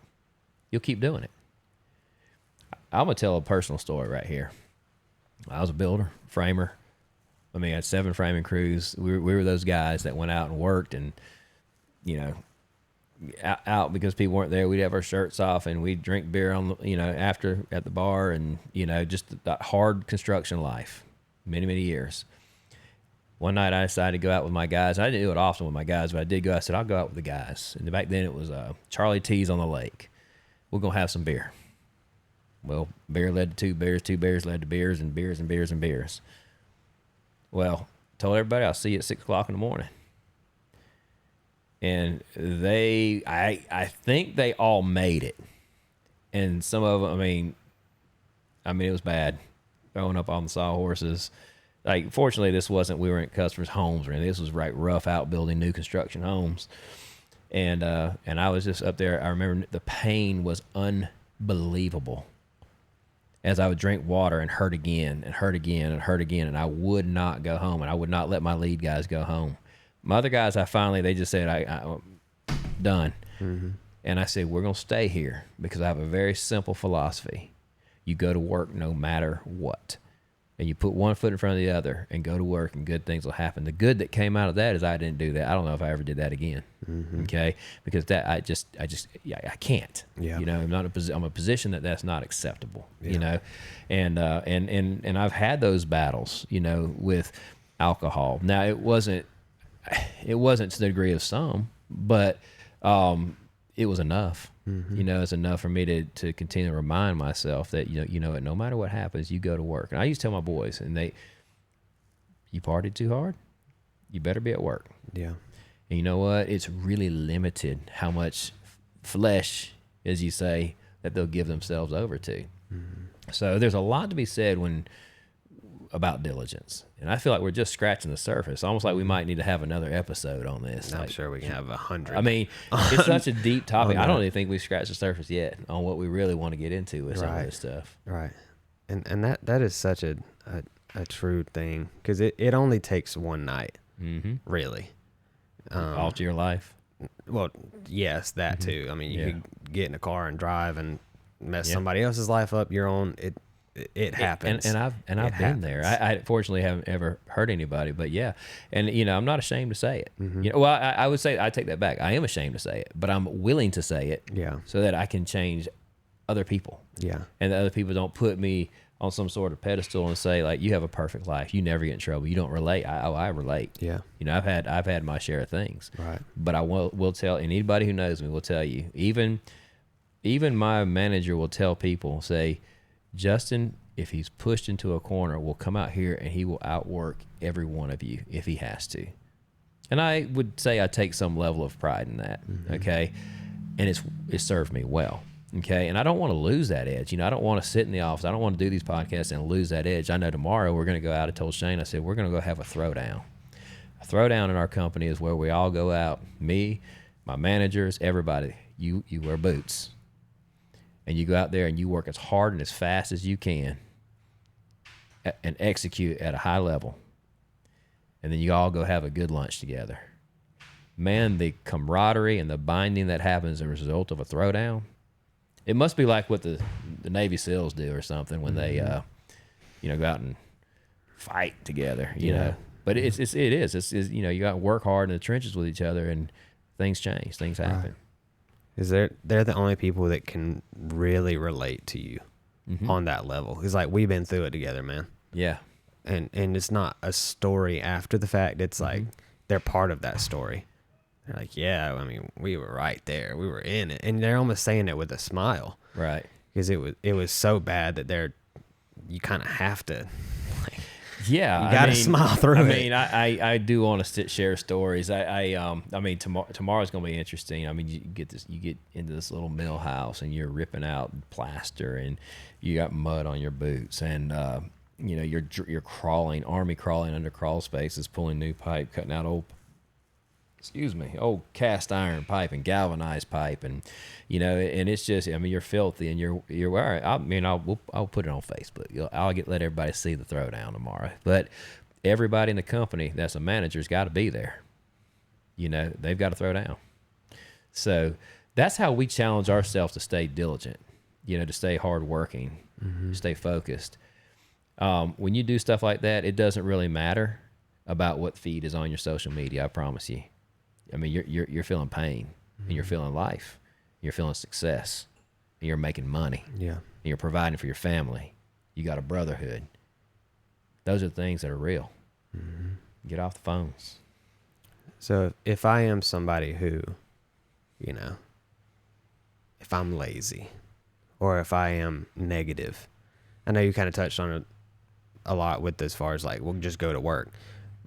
you'll keep doing it. I'm going to tell a personal story right here. I was a builder, framer. I had 7 framing crews. We were those guys that went out and worked and, out because people weren't there. We'd have our shirts off and we'd drink beer after at the bar and, just that hard construction life, many, many years. One night I decided to go out with my guys. I didn't do it often with my guys, but I did go. I said, I'll go out with the guys. And back then it was Charlie T's on the lake. We're going to have some beer. Well, beer led to 2 beers. 2 beers led to beers and beers and beers and beers. Well, told everybody I'll see you at 6 o'clock in the morning. And I think they all made it. And some of them, it was bad. Throwing up on the sawhorses. Like, fortunately, we weren't customers' homes or anything. This was rough out building new construction homes. And I was just up there. I remember the pain was unbelievable as I would drink water and hurt again and hurt again and hurt again. And I would not go home, and I would not let my lead guys go home. My other guys, they just said, I'm done. Mm-hmm. And I said, we're going to stay here because I have a very simple philosophy. You go to work no matter what. and you put one foot in front of the other and go to work, and good things will happen. The good that came out of that is I didn't do that. I don't know if I ever did that again. Okay. Because that, I can't, you know, I'm a position that's not acceptable, you know? And I've had those battles, you know, with alcohol. Now it wasn't to the degree of some, but, it was enough. You know, it's enough for me to continue to remind myself that, you know, no matter what happens, you go to work. And I used to tell my boys, and you partied too hard, you better be at work. Yeah. And you know what? It's really limited how much flesh, as you say, that they'll give themselves over to. So there's a lot to be said about diligence. And I feel like we're just scratching the surface. Almost like we might need to have another episode on this. I'm sure we can have 100. I mean, it's such a deep topic. I don't even think we've scratched the surface yet on what we really want to get into with some of this stuff. Right. And that is such a true thing, because it only takes one night, really. Alter your life. Well, yes, that too. I mean, you could get in a car and drive and mess somebody else's life up. Your own, it happens. And I've been there. I fortunately haven't ever hurt anybody, but yeah. And you know, I'm not ashamed to say it. You know, well, I would say, I take that back. I am ashamed to say it, but I'm willing to say it. Yeah. So that I can change other people. Yeah. And the other people don't put me on some sort of pedestal and say, like, you have a perfect life, you never get in trouble, you don't relate. I relate. Yeah. You know, I've had my share of things. Right. But I will tell, and anybody who knows me will tell you, even my manager will tell people, say, Justin, if he's pushed into a corner, will come out here and he will outwork every one of you if he has to. And I would say I take some level of pride in that. Okay. And it served me well. Okay. And I don't want to lose that edge. You know, I don't want to sit in the office. I don't want to do these podcasts and lose that edge. I know tomorrow we're going to go out. I told Shane, I said, we're going to go have a throwdown. A throwdown in our company is where we all go out, me, my managers, everybody. You wear boots. And you go out there and you work as hard and as fast as you can and execute at a high level. And then you all go have a good lunch together. Man, the camaraderie and the binding that happens as a result of a throwdown, it must be like what the Navy SEALs do or something when they, you know, go out and fight together, you know. But it is. It's, you know, you got to work hard in the trenches with each other, and things change. Things happen. Right. Is they're the only people that can really relate to you on that level. It's like, we've been through it together, man. Yeah. And it's not a story after the fact. It's like they're part of that story. They're like, yeah, I mean, we were right there. We were in it. And they're almost saying it with a smile. Right. Because it was so bad that you kind of have to, like, yeah, you got to smile through it. I mean, I do want to share stories. I mean, tomorrow's going to be interesting. I mean, you get into this little mill house and you're ripping out plaster and you got mud on your boots and, you know, you're crawling under crawl spaces, pulling new pipe, cutting out old cast iron pipe and galvanized pipe, and you know, and it's just, I mean, you're filthy and you're wearing. I mean, I'll put it on Facebook. I'll let everybody see the throwdown tomorrow. But everybody in the company that's a manager's got to be there. You know, they've got to throw down. So that's how we challenge ourselves to stay diligent. You know, to stay hardworking, stay focused. When you do stuff like that, it doesn't really matter about what feed is on your social media. I promise you. I mean, you're feeling pain, and you're feeling life, you're feeling success, and you're making money. Yeah, and you're providing for your family. You got a brotherhood. Those are the things that are real. Get off the phones. So if I am somebody who, you know, if I'm lazy, or if I am negative, I know you kind of touched on it a lot with as far as like, we'll just go to work.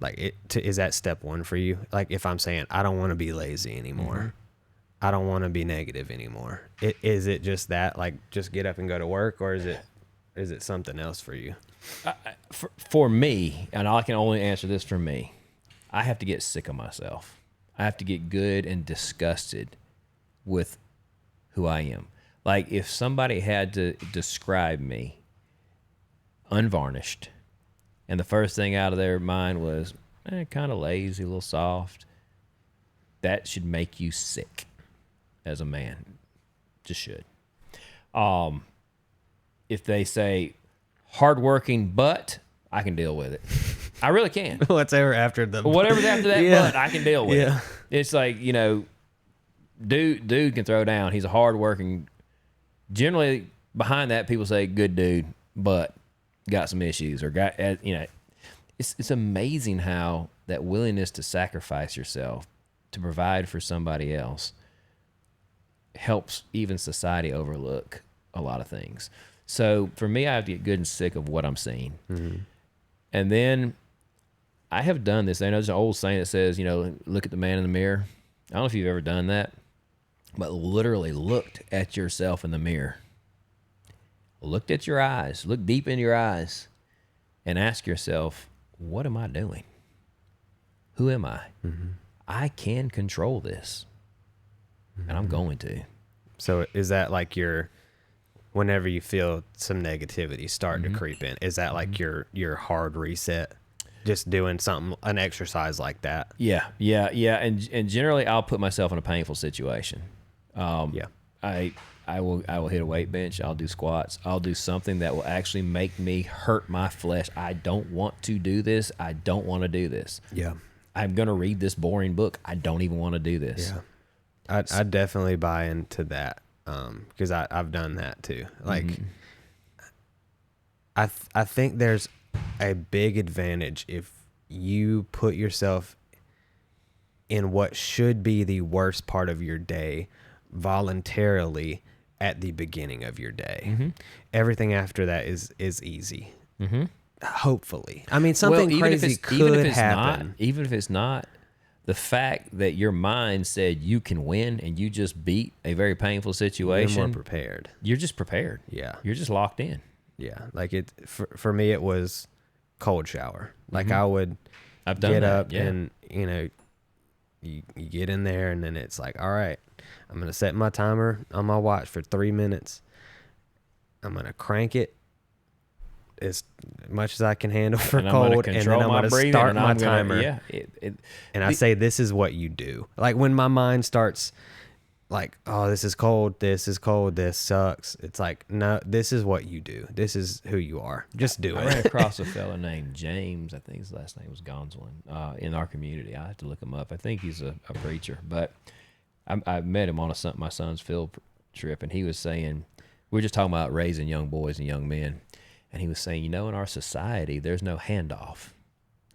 Like, is that step one for you? Like, if I'm saying, I don't want to be lazy anymore. I don't want to be negative anymore. Is it just that, like, just get up and go to work, or is it something else for you? For me, and I can only answer this for me, I have to get sick of myself. I have to get good and disgusted with who I am. Like, if somebody had to describe me unvarnished, and the first thing out of their mind was, kind of lazy, a little soft, that should make you sick as a man. Just should. If they say hardworking but I can deal with it. I really can. Whatever's after that, but I can deal with it. It's like, you know, dude can throw down. He's a hard-working. Generally, behind that, people say good dude, but got some issues or got, you know. It's amazing how that willingness to sacrifice yourself to provide for somebody else helps even society overlook a lot of things. So for me, I have to get good and sick of what I'm seeing. Mm-hmm. And then I have done this. I know there's an old saying that says, you know, look at the man in the mirror. I don't know if you've ever done that, but literally looked at yourself in the mirror. Looked at your eyes, look deep in your eyes, and ask yourself, what am I doing? Who am I? Mm-hmm. I can control this, and I'm going to. So is that like whenever you feel some negativity starting to creep in, is that like your hard reset? Just doing an exercise like that? Yeah. And generally, I'll put myself in a painful situation. I will hit a weight bench. I'll do squats. I'll do something that will actually make me hurt my flesh. I don't want to do this. I don't want to do this. Yeah. I'm going to read this boring book. I don't even want to do this. Yeah. I definitely buy into that because I've done that too. Like, I think there's a big advantage if you put yourself in what should be the worst part of your day voluntarily at the beginning of your day. Mm-hmm. Everything after that is easy. Mm-hmm. Hopefully. I mean, something crazy could happen. Even if it's not, the fact that your mind said you can win and you just beat a very painful situation. You're more prepared. You're just prepared. Yeah. You're just locked in. Yeah. Like for me, it was cold shower. Like I would get up and, you know, you get in there and then it's like, all right, I'm going to set my timer on my watch for 3 minutes. I'm going to crank it as much as I can handle for cold. And then I'm going to start my timer. And I say, this is what you do. Like when my mind starts like, oh, this is cold, this sucks. It's like, no, this is what you do. This is who you are. Just do it. I ran across a fellow named James. I think his last name was Gonsolin in our community. I have to look him up. I think he's a preacher, but I met him on my son's field trip, and he was saying, we were just talking about raising young boys and young men, and he was saying, you know, in our society, there's no handoff.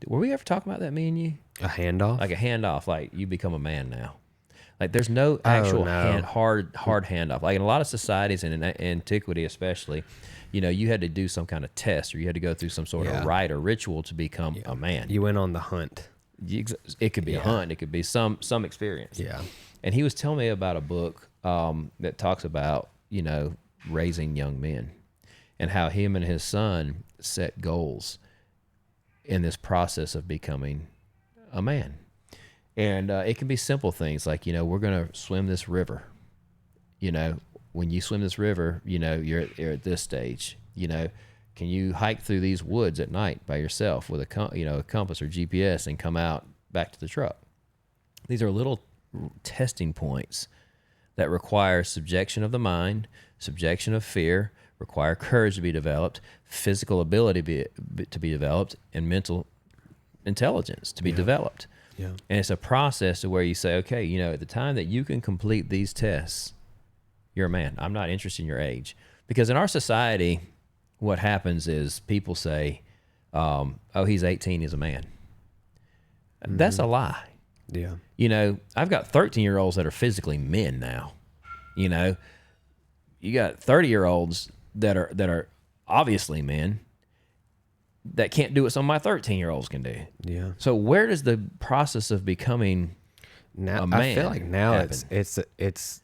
Were we ever talking about that, me and you? A handoff? Like a handoff, like you become a man now. Like there's no actual hard handoff. Like in a lot of societies, and in antiquity especially, you know, you had to do some kind of test, or you had to go through some sort of rite or ritual to become a man. You went on the hunt. It could be a hunt. It could be some experience. Yeah. And he was telling me about a book that talks about, you know, raising young men and how him and his son set goals in this process of becoming a man. And it can be simple things like, you know, we're going to swim this river. You know, when you swim this river, you know, you're at this stage. You know, can you hike through these woods at night by yourself with a compass or GPS and come out back to the truck? These are little testing points that require subjection of the mind, subjection of fear, require courage to be developed, physical ability to be developed, and mental intelligence to be developed. Yeah. And it's a process to where you say, okay, you know, at the time that you can complete these tests, you're a man. I'm not interested in your age. Because in our society, what happens is people say, oh, he's 18, he's a man. Mm-hmm. That's a lie. Yeah. You know, I've got 13-year-olds that are physically men now. You know, you got 30-year-olds that are obviously men that can't do what some of my 13-year-olds can do. Yeah. So where does the process of becoming a man I feel like now happen? it's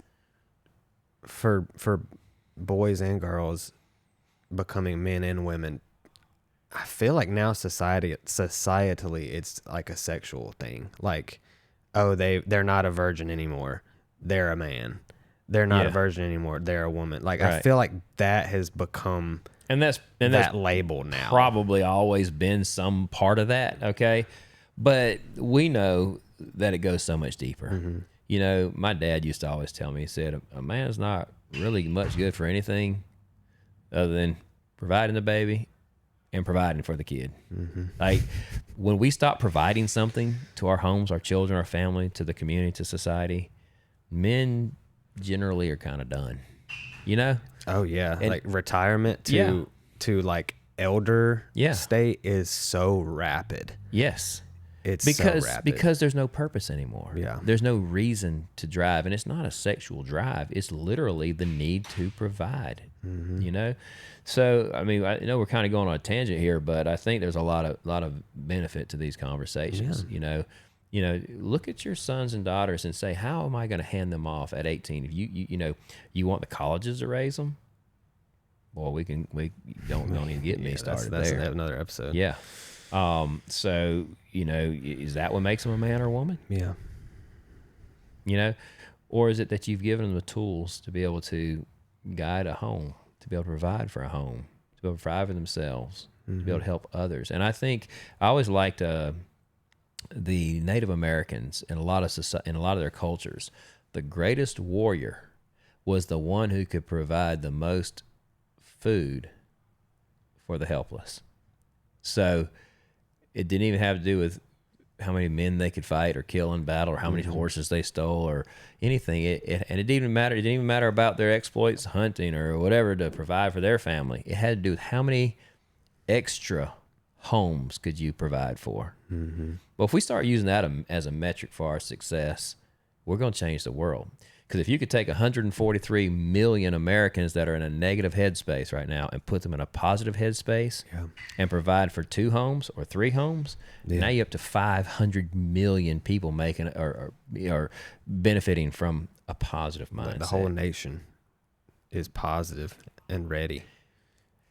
for boys and girls becoming men and women. I feel like now societally it's like a sexual thing. Like, oh, they're not a virgin anymore. They're a man. They're not a virgin anymore. They're a woman. Like, right. I feel like that has become that's label now. Probably always been some part of that, okay? But we know that it goes so much deeper. Mm-hmm. You know, my dad used to always tell me, he said, a man's not really much good for anything other than providing the baby and providing for the kid. Like when we stop providing something to our homes, our children, our family, to the community, to society, men generally are kind of done, you know? Oh yeah. And, like retirement to like elder state is so rapid. Yes. It's because so rapid. Because there's no purpose anymore. Yeah. There's no reason to drive, and it's not a sexual drive. It's literally the need to provide. You know, so I mean, I know we're kind of going on a tangent here, but I think there's a lot of benefit to these conversations. You know, look at your sons and daughters and say, how am I going to hand them off at 18? If you know, you want the colleges to raise them. Boy, we don't even get me started that's there. Another episode. Yeah. So, you know, is that what makes them a man or a woman? Yeah. You know, or is it that you've given them the tools to be able to guide a home, to be able to provide for a home, to be able to provide for themselves, to be able to help others? And I think I always liked the Native Americans in a lot of their cultures. The greatest warrior was the one who could provide the most food for the helpless. So it didn't even have to do with how many men they could fight or kill in battle, or how many horses they stole, or anything. And it didn't even matter. It didn't even matter about their exploits, hunting or whatever, to provide for their family. It had to do with how many extra homes could you provide for. Well, if we start using that as a metric for our success, we're going to change the world. Because if you could take 143 million Americans that are in a negative headspace right now and put them in a positive headspace and provide for 2 homes or 3 homes, now you're up to 500 million people making or benefiting from a positive mindset. The whole nation is positive and ready.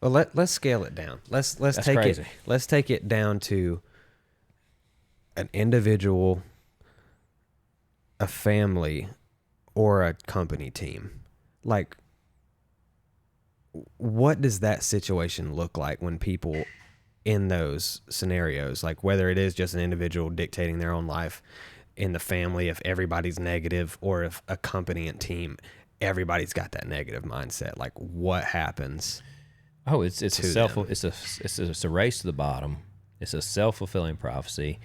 Well, let's scale it down. Let's take crazy. Let's take it down to an individual, a family, or a company team. Like, what does that situation look like when people in those scenarios, like whether it is just an individual dictating their own life, in the family, if everybody's negative, or if a company and team, everybody's got that negative mindset, like what happens? Oh, it's a race to the bottom. It's a self-fulfilling prophecy.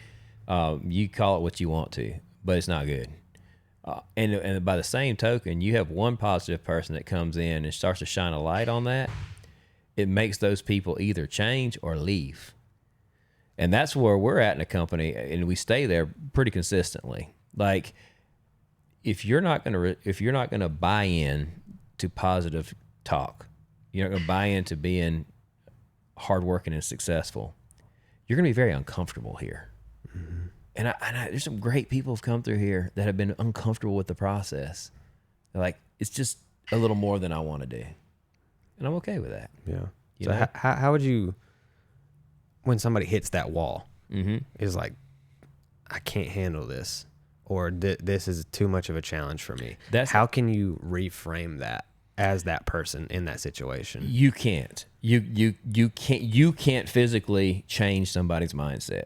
You call it what you want to, but it's not good. And by the same token, you have one positive person that comes in and starts to shine a light on that. It makes those people either change or leave. And that's where we're at in a company, and we stay there pretty consistently. Like, if you're not gonna buy in to positive talk, you're not gonna buy into being hardworking and successful, you're gonna be very uncomfortable here. And there's some great people who've come through here that have been uncomfortable with the process. They're like, it's just a little more than I want to do. And I'm okay with that. Yeah. So how would you, when somebody hits that wall, is like, I can't handle this, or this is too much of a challenge for me. How can you reframe that as that person in that situation? You can't. You can't physically change somebody's mindset.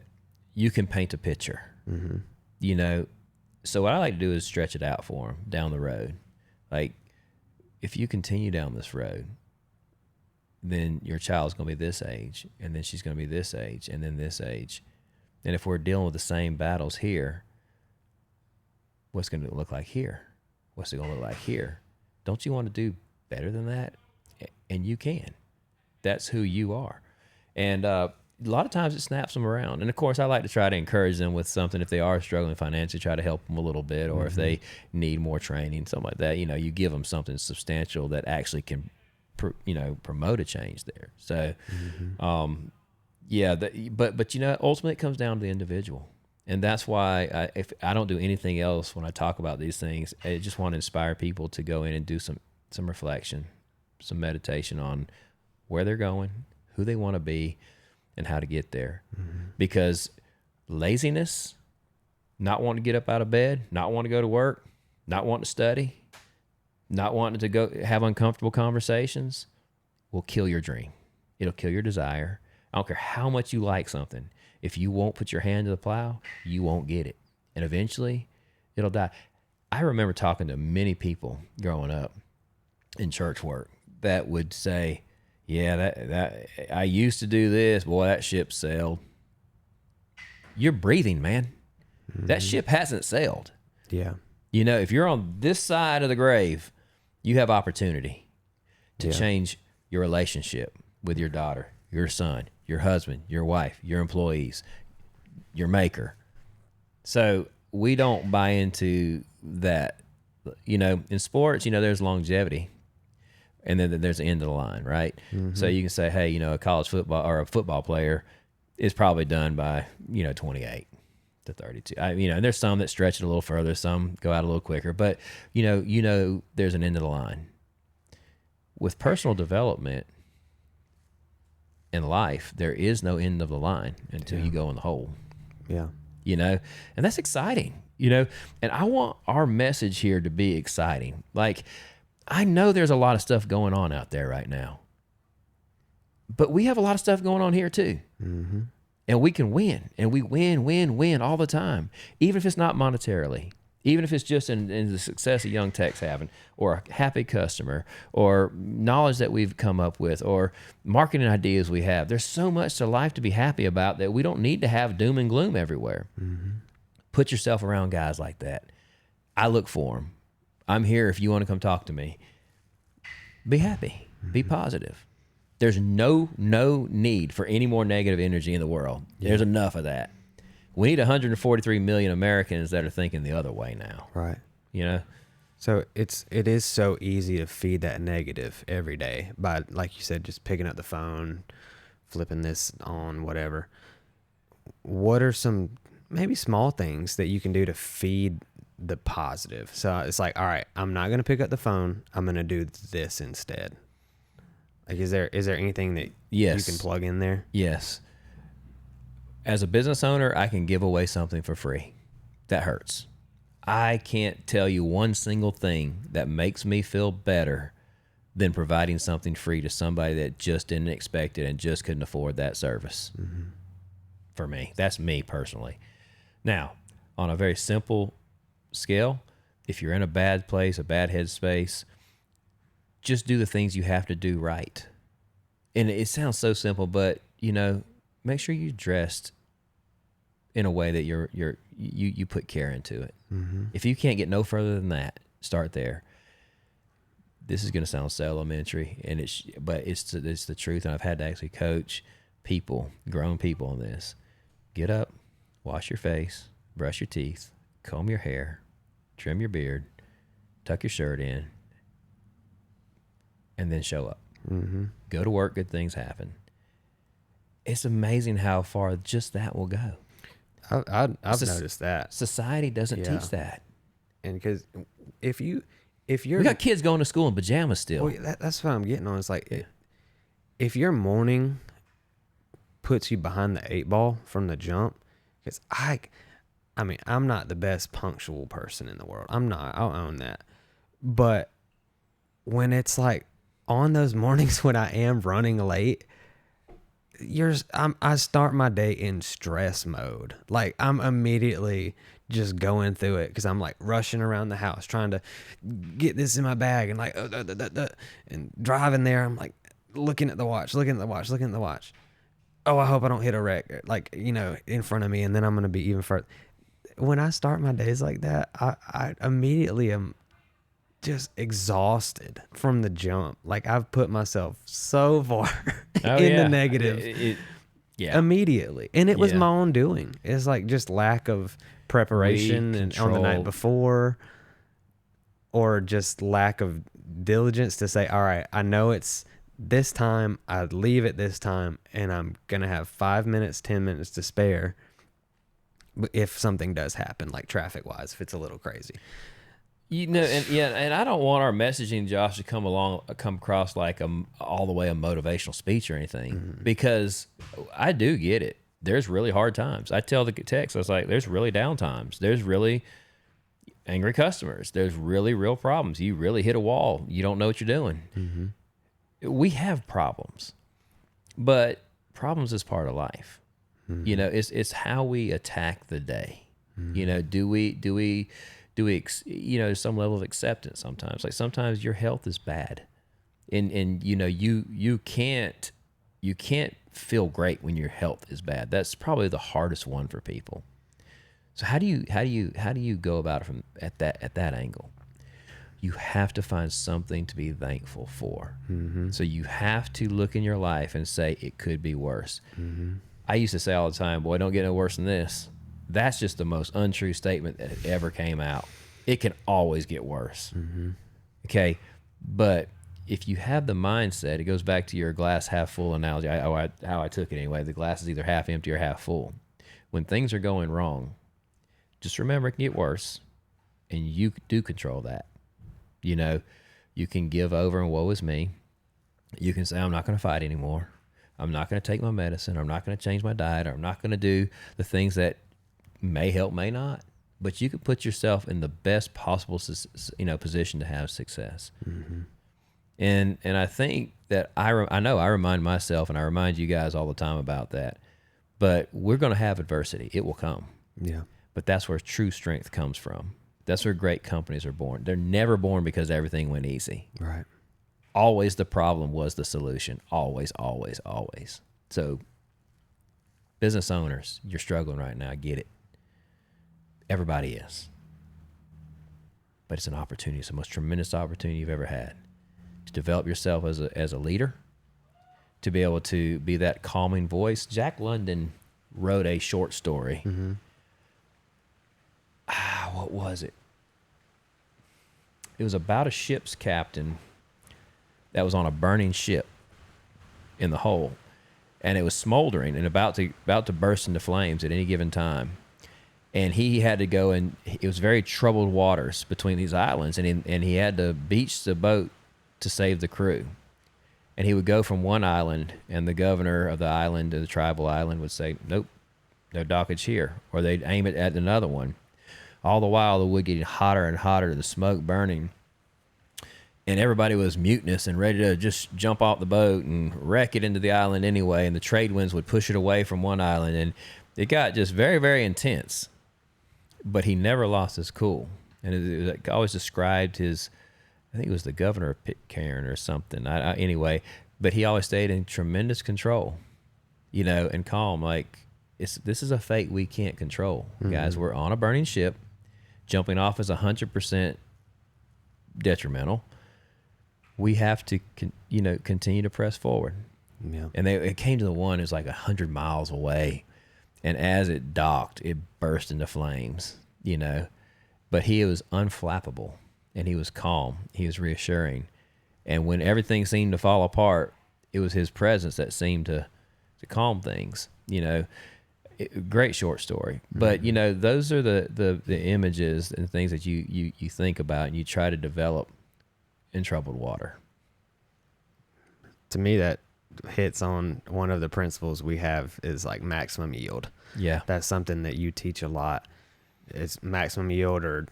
You can paint a picture, you know? So what I like to do is stretch it out for them down the road. Like, if you continue down this road, then your child's going to be this age, and then she's going to be this age, and then this age. And if we're dealing with the same battles here, what's going to look like here? What's it going to look like here? Don't you want to do better than that? And you can. That's who you are. And, a lot of times it snaps them around. And of course, I like to try to encourage them with something. If they are struggling financially, try to help them a little bit, or if they need more training, something like that, you know, you give them something substantial that actually can, promote a change there. So, but you know, ultimately it comes down to the individual. And that's why if I don't do anything else when I talk about these things, I just want to inspire people to go in and do some reflection, some meditation on where they're going, who they want to be, and how to get there. Because laziness, not wanting to get up out of bed, not wanting to go to work, not wanting to study, not wanting to go have uncomfortable conversations will kill your dream. It'll kill your desire. I don't care how much you like something. If you won't put your hand to the plow, you won't get it. And eventually it'll die. I remember talking to many people growing up in church work that would say, Yeah, that I used to do this. Boy, that ship sailed. You're breathing, man. That ship hasn't sailed. Yeah. You know, if you're on this side of the grave, you have opportunity to change your relationship with your daughter, your son, your husband, your wife, your employees, your maker. So we don't buy into that. You know, in sports, you know, there's longevity. And then there's the end of the line, right? So you can say, hey, you know, a college football or a football player is probably done by, you know, 28 to 32. You know, and there's some that stretch it a little further, some go out a little quicker, but you know, there's an end of the line. With personal development in life, there is no end of the line until you go in the hole. Yeah. You know, and that's exciting, you know, and I want our message here to be exciting. Like, I know there's a lot of stuff going on out there right now, but we have a lot of stuff going on here too. And we can win, and we win all the time, even if it's not monetarily, even if it's just in the success a young tech's having, or a happy customer, or knowledge that we've come up with, or marketing ideas we have. There's so much to life to be happy about that we don't need to have doom and gloom everywhere. Put yourself around guys like that. I look for them. I'm here if you want to come talk to me. Be happy. Be positive. There's no need for any more negative energy in the world. There's enough of that. We need 143 million Americans that are thinking the other way now. Right. You know? So it is so easy to feed that negative every day by, like you said, just picking up the phone, flipping this on, whatever. What are some maybe small things that you can do to feed the positive? So it's like, all right, I'm not going to pick up the phone. I'm going to do this instead. Like, is there anything that you can plug in there? Yes. As a business owner, I can give away something for free. That hurts. I can't tell you one single thing that makes me feel better than providing something free to somebody that just didn't expect it and just couldn't afford that service. For me, that's me personally. Now, on a very simple scale, if you're in a bad place, a bad headspace, just do the things you have to do right. And it sounds so simple, but you know, make sure you're dressed in a way that you put care into it. If you can't get no further than that, start there. This is going to sound so elementary, and but it's the truth. And I've had to actually coach people, grown people, on this. Get up, wash your face, brush your teeth, comb your hair, trim your beard, tuck your shirt in, and then show up. Go to work, good things happen. It's amazing how far just that will go. I've noticed that. Society doesn't teach that. And because if you're... We got kids going to school in pajamas still. Well, that's what I'm getting on. It's like, if your morning puts you behind the 8 ball from the jump, because I mean, I'm not the best punctual person in the world. I'm not. I'll own that. But when it's like on those mornings when I am running late, I start my day in stress mode. Like, I'm immediately just going through it because I'm like rushing around the house trying to get this in my bag and like and driving there. I'm like looking at the watch. Oh, I hope I don't hit a wreck, like, you know, in front of me, and then I'm gonna be even further. When I start my days like that, I immediately am just exhausted from the jump. Like, I've put myself so far the negative immediately. And it was my own doing. It's like just lack of preparation and on the night before, or just lack of diligence to say, all right, I know it's this time, I leave at this time, and I'm going to have 5 minutes, 10 minutes to spare if something does happen, like traffic wise, if it's a little crazy. You know, and I don't want our messaging, Josh, to come across like all the way a motivational speech or anything, because I do get it. There's really hard times. I tell the techs, I was like, there's really down times. There's really angry customers. There's really real problems. You really hit a wall. You don't know what you're doing. We have problems, but problems is part of life. You know, it's how we attack the day. You know, do we, you know, some level of acceptance sometimes. Like, sometimes your health is bad. And you know, you can't feel great when your health is bad. That's probably the hardest one for people. So how do you go about it from at that angle? You have to find something to be thankful for. Mm-hmm. So you have to look in your life and say it could be worse. Mm-hmm. I used to say all the time, boy, don't get no worse than this. That's just the most untrue statement that ever came out. It can always get worse. Mm-hmm. Okay. But if you have the mindset, it goes back to your glass half full analogy, how I took it anyway. The glass is either half empty or half full. When things are going wrong, just remember it can get worse, and you do control that. You know, you can give over and woe is me. You can say, I'm not going to fight anymore. I'm not going to take my medicine. I'm not going to change my diet. Or I'm not going to do the things that may help, may not. But you can put yourself in the best possible, position to have success. Mm-hmm. And I think that I know I remind myself and I remind you guys all the time about that. But we're going to have adversity. It will come. Yeah. But that's where true strength comes from. That's where great companies are born. They're never born because everything went easy. Right. Always the problem was the solution. Always, always, always. So business owners, you're struggling right now. I get it. Everybody is. But it's an opportunity. It's the most tremendous opportunity you've ever had to develop yourself as a leader, to be able to be that calming voice. Jack London wrote a short story. Mm-hmm. What was it? It was about a ship's captain that was on a burning ship in the hole, and it was smoldering and about to burst into flames at any given time. And he had to go, and it was very troubled waters between these islands, and he had to beach the boat to save the crew. And he would go from one island, and the governor of the island, the tribal island, would say, nope, no dockage here. Or they'd aim it at another one. All the while, the wood getting hotter and hotter, the smoke burning. And everybody was mutinous and ready to just jump off the boat and wreck it into the island anyway. And the trade winds would push it away from one island. And it got just very, very intense. But he never lost his cool. And it always described his, I think it was the governor of Pitcairn or something. Anyway, but he always stayed in tremendous control, and calm. Like, this is a fate we can't control. Mm-hmm. Guys, we're on a burning ship. Jumping off is 100% detrimental. We have to, continue to press forward. Yeah. And it came to the one, it was like 100 miles away. And as it docked, it burst into flames, But he was unflappable, and he was calm. He was reassuring. And when everything seemed to fall apart, it was his presence that seemed to calm things, Great short story. But, those are the images and things that you think about and you try to develop in troubled water. To me, that hits on one of the principles we have is like maximum yield. Yeah. That's something that you teach a lot. It's maximum yield or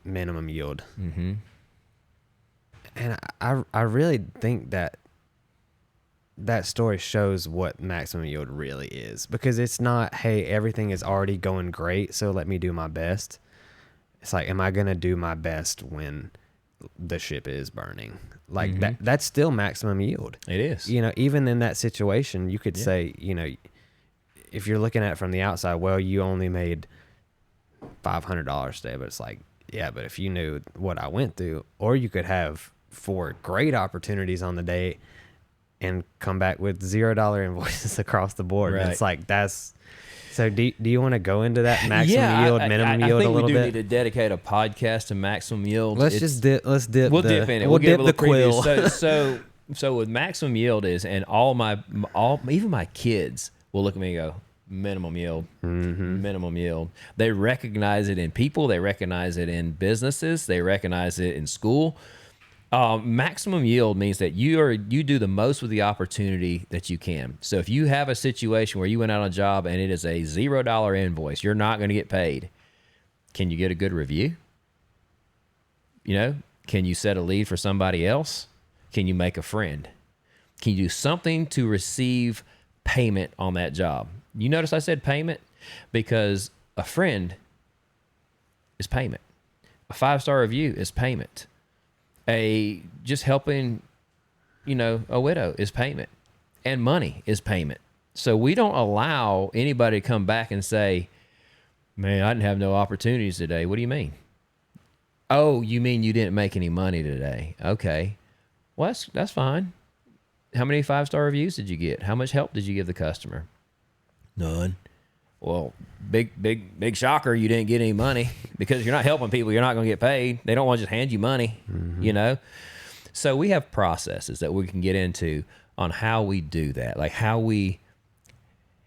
minimum yield. Mm-hmm. And I really think that story shows what maximum yield really is, because it's not, hey, everything is already going great, so let me do my best. It's like, am I going to do my best when the ship is burning? Like, mm-hmm. that's still maximum yield. It is. Even in that situation, you could say, if you're looking at it from the outside, well, you only made $500 today, but it's like, yeah, but if you knew what I went through, or you could have 4 great opportunities on the day and come back with $0 invoices across the board. Right. It's like, that's so. Do you want to go into that maximum yield, minimum yield a little bit? I think we do need to dedicate a podcast to maximum yield. Let's dip in it. We'll dip the quill. So with maximum yield is, and even my kids will look at me and go, minimum yield, mm-hmm. minimum yield. They recognize it in people. They recognize it in businesses. They recognize it in school. Maximum yield means that you do the most with the opportunity that you can. So if you have a situation where you went out on a job and it is a $0 invoice, you're not going to get paid. Can you get a good review? Can you set a lead for somebody else? Can you make a friend? Can you do something to receive payment on that job? You notice I said payment because a friend is payment. A 5-star review is payment. Just helping a widow is payment, and money is payment. So we don't allow anybody to come back and say, man, I didn't have no opportunities today. What do you mean? Oh, you mean you didn't make any money today? Okay. Well, that's fine. How many 5-star reviews did you get? How much help did you give the customer? None. Well, big shocker, you didn't get any money, because you're not helping people. You're not going to get paid. They don't want to just hand you money, So we have processes that we can get into on how we do that, like how we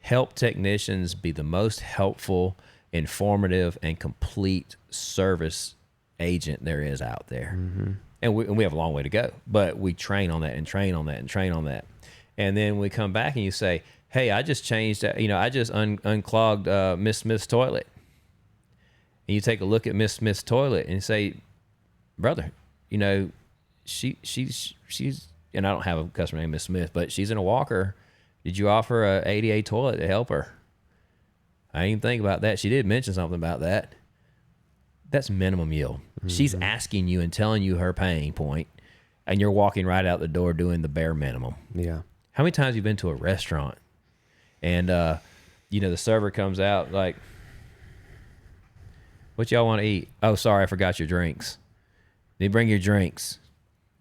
help technicians be the most helpful, informative, and complete service agent there is out there. And we have a long way to go, but we train on that and train on that and train on that. And then we come back and you say, hey, I just changed, I just unclogged Miss Smith's toilet. And you take a look at Miss Smith's toilet and say, brother, she's, and I don't have a customer named Miss Smith, but she's in a walker. Did you offer a ADA toilet to help her? I didn't even think about that. She did mention something about that. That's minimum yield. She's asking you and telling you her pain point, and you're walking right out the door doing the bare minimum. Yeah. How many times have you been to a restaurant and, the server comes out like, what y'all want to eat? Oh, sorry, I forgot your drinks. They bring your drinks.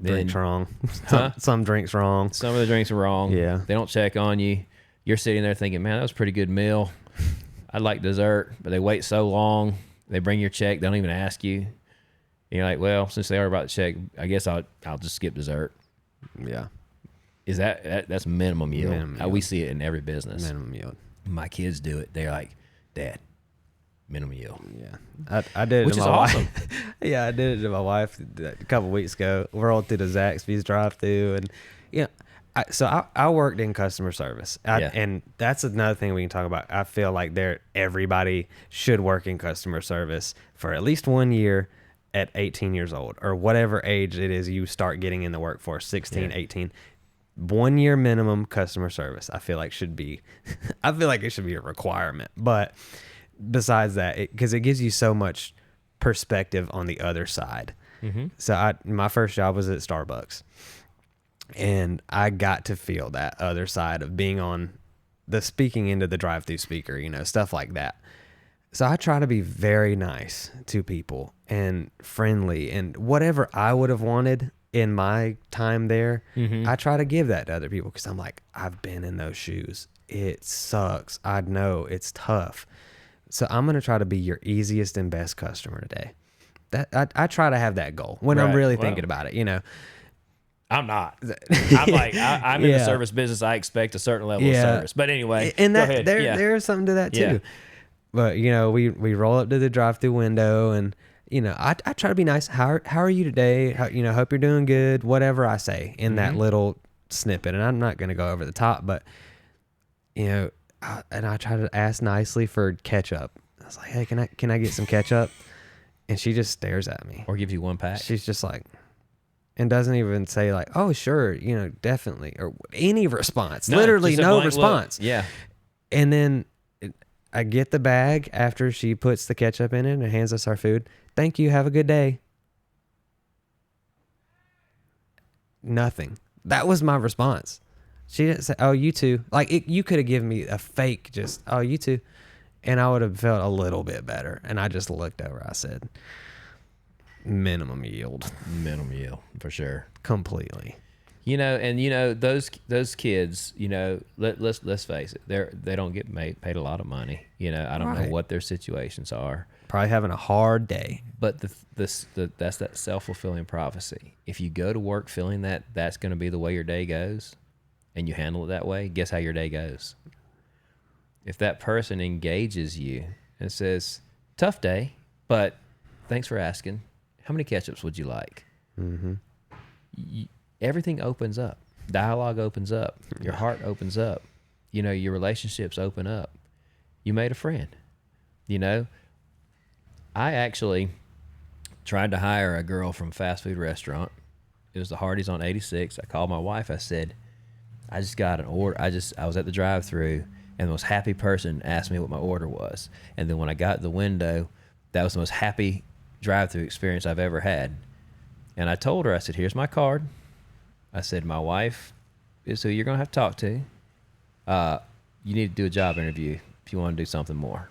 Drinks wrong. Huh? Some drinks wrong. Some of the drinks are wrong. Yeah. They don't check on you. You're sitting there thinking, man, that was a pretty good meal. I'd like dessert, but they wait so long. They bring your check. They don't even ask you. And you're like, well, since they are about to check, I guess I'll just skip dessert. Yeah. Is that's minimum yield? Minimum yield. We see it in every business. Minimum yield. My kids do it. They're like, Dad, minimum yield. Yeah. I did it Which to is my awesome. wife. Yeah, I did it to my wife a couple weeks ago. We rolled through the Zaxby's drive-thru, and I worked in customer service, and that's another thing we can talk about. I feel like everybody should work in customer service for at least 1 year at 18 years old, or whatever age it is you start getting in the workforce, 16, 18. 1 year minimum customer service, I feel like should be, I feel like it should be a requirement. But besides that, because it gives you so much perspective on the other side. So my first job was at Starbucks, and I got to feel that other side of being on the speaking end of the drive-through speaker, stuff like that. So I try to be very nice to people and friendly, and whatever I would have wanted in my time there, I try to give that to other people, because I'm like, I've been in those shoes. It sucks. I know it's tough. So I'm going to try to be your easiest and best customer today. I try to have that goal when I'm really thinking about it, I'm not. I'm like, I'm in the service business. I expect a certain level of service. But anyway, and go ahead. There's something to that too. But we roll up to the drive-through window, and I try to be nice. How are you today? Hope you're doing good. Whatever I say in that little snippet, and I'm not going to go over the top, but and I try to ask nicely for ketchup. I was like, hey, can I get some ketchup? And she just stares at me, or gives you one pack. She's just like, and doesn't even say like, oh sure, definitely, or any response. Literally no response. Look. Yeah. And then I get the bag after she puts the ketchup in it and hands us our food. Thank you. Have a good day. Nothing. That was my response. She didn't say, oh, you too. Like, you could have given me a fake just, oh, you too. And I would have felt a little bit better. And I just looked over. I said, minimum yield. Minimum yield, for sure. Completely. Those kids, let's face it, they don't get paid a lot of money. I don't know what their situations are. Probably having a hard day. But that's that self-fulfilling prophecy. If you go to work feeling that that's going to be the way your day goes, and you handle it that way, guess how your day goes? If that person engages you and says, tough day, but thanks for asking, how many ketchups would you like? Everything opens up. Dialogue opens up. Your heart opens up. Your relationships open up. You made a friend. I actually tried to hire a girl from a fast food restaurant. It was the Hardee's on 86. I called my wife. I said, I just got an order. I was at the drive-thru, and the most happy person asked me what my order was. And then when I got to the window, that was the most happy drive-thru experience I've ever had. And I told her, I said, here's my card. I said, my wife is who you're going to have to talk to. You need to do a job interview if you want to do something more.